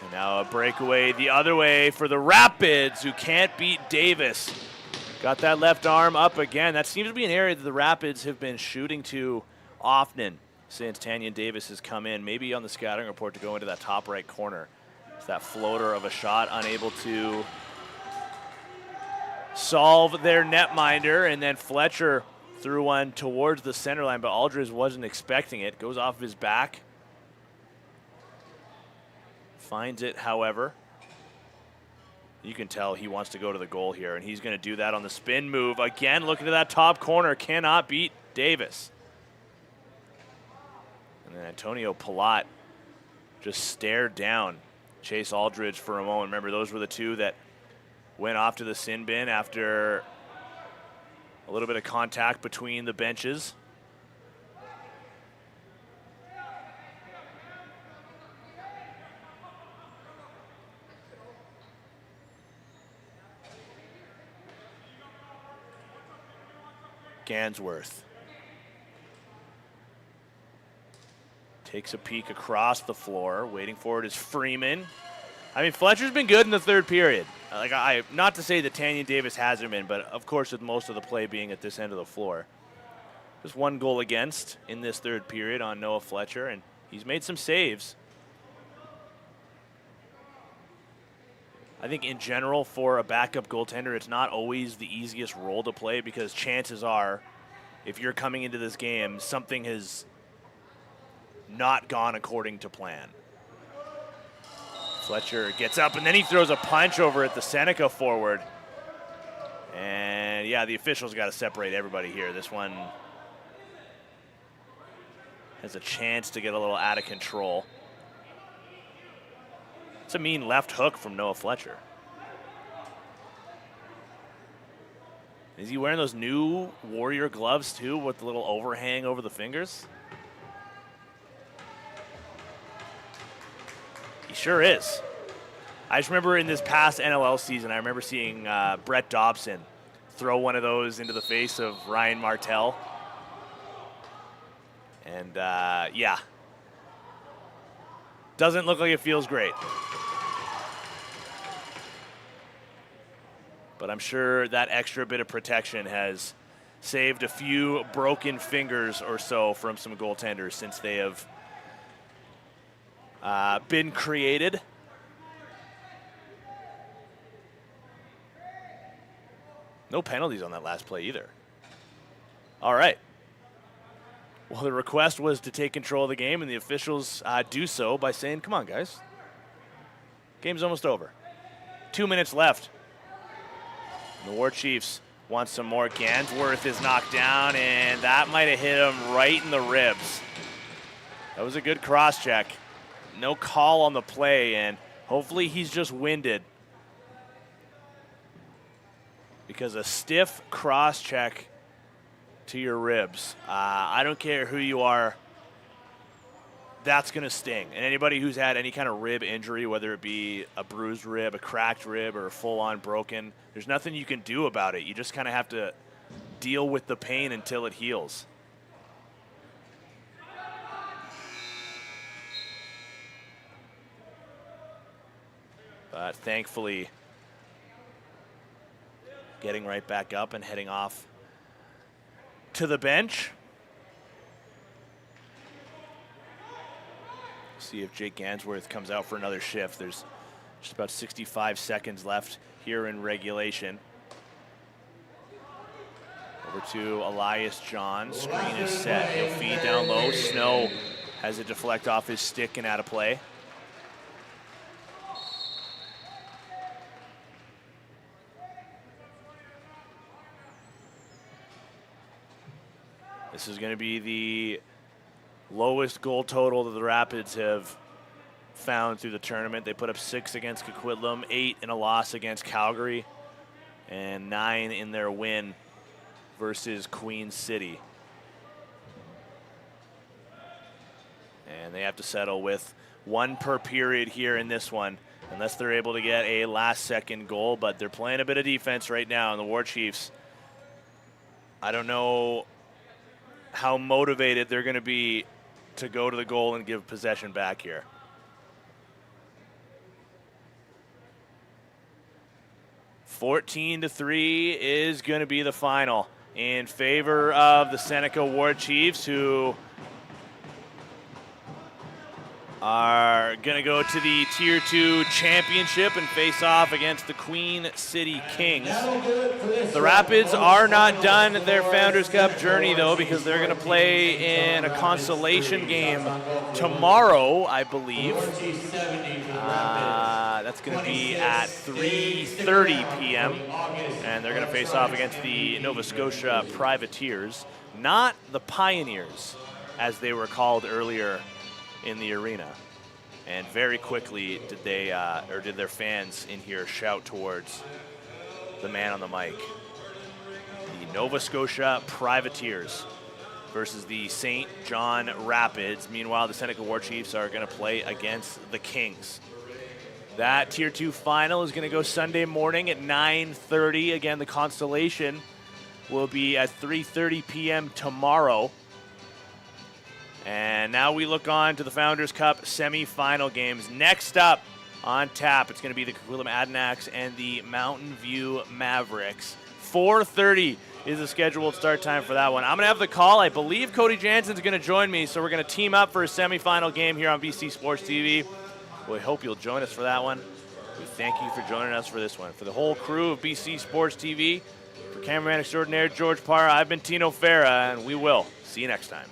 And now a breakaway the other way for the Rapids, who can't beat Davis. Got that left arm up again. That seems to be an area that the Rapids have been shooting to often since Tanyan Davis has come in. Maybe on the scouting report to go into that top right corner. It's that floater of a shot, unable to solve their netminder, and then Fletcher threw one towards the center line, but Aldridge wasn't expecting it. Goes off of his back. Finds it, however. You can tell he wants to go to the goal here, and he's going to do that on the spin move. Again, looking to that top corner. Cannot beat Davis. And then Antonio Palat just stared down Chase Aldridge for a moment. Remember, those were the two that went off to the sin bin after a little bit of contact between the benches. Gansworth takes a peek across the floor. Waiting for it is Freeman. I mean, Fletcher's been good in the third period. Not to say that Tanyan Davis hasn't been, but of course with most of the play being at this end of the floor. Just one goal against in this third period on Noah Fletcher, and he's made some saves. I think in general for a backup goaltender, it's not always the easiest role to play because chances are, if you're coming into this game, something has not gone according to plan. Fletcher gets up, and then he throws a punch over at the Seneca forward. And, yeah, the officials got to separate everybody here. This one has a chance to get a little out of control. It's a mean left hook from Noah Fletcher. Is he wearing those new Warrior gloves, too, with the little overhang over the fingers? He sure is. I just remember in this past NLL season, I remember seeing Brett Dobson throw one of those into the face of Ryan Martell. And, yeah. Doesn't look like it feels great. But I'm sure that extra bit of protection has saved a few broken fingers or so from some goaltenders since they have been created. No penalties on that last play either. All right. Well, the request was to take control of the game, and the officials do so by saying, come on, guys. Game's almost over. 2 minutes left. And the WarChiefs want some more. Gansworth is knocked down, and that might have hit him right in the ribs. That was a good cross check. No call on the play, and hopefully he's just winded. Because a stiff cross check to your ribs, I don't care who you are, that's going to sting. And anybody who's had any kind of rib injury, whether it be a bruised rib, a cracked rib, or full-on broken, there's nothing you can do about it. You just kind of have to deal with the pain until it heals. But thankfully, getting right back up and heading off to the bench. See if Jake Gansworth comes out for another shift. There's just about 65 seconds left here in regulation. Over to Elias John. Screen is set. He'll feed down low. Snow has it deflect off his stick and out of play. This is going to be the lowest goal total that the Rapids have found through the tournament. They put up 6 against Coquitlam, 8 in a loss against Calgary, and 9 in their win versus Queen City. And they have to settle with 1 per period here in this one, unless they're able to get a last-second goal. But they're playing a bit of defense right now, and the WarChiefs, I don't know how motivated they're going to be to go to the goal and give possession back here. (14-3) is going to be the final in favor of the Seneca WarChiefs, who are going to go to the Tier 2 championship and face off against the Queen City Kings. The Rapids are not done their Founders Cup journey, though, because they're going to play in a consolation game tomorrow, I believe. That's going to be at 3:30 p.m., and they're going to face off against the Nova Scotia Privateers, not the Pioneers, as they were called earlier in the arena. And very quickly did they, or did their fans in here shout towards the man on the mic. The Nova Scotia Privateers versus the St. John Rapids. Meanwhile, the Seneca WarChiefs are going to play against the Kings. That Tier 2 final is going to go Sunday morning at 9:30. Again, the Constellation will be at 3:30 p.m. tomorrow. And now we look on to the Founders Cup semi-final games. Next up on tap, it's going to be the Coquitlam Adanacs and the Mountain View Mavericks. 4:30 is the scheduled start time for that one. I'm going to have the call. I believe Cody Jansen's going to join me, so we're going to team up for a semi-final game here on BC Sports TV. We hope you'll join us for that one. We thank you for joining us for this one. For the whole crew of BC Sports TV, for cameraman extraordinaire George Parra, I've been Tino Farah, and we will see you next time.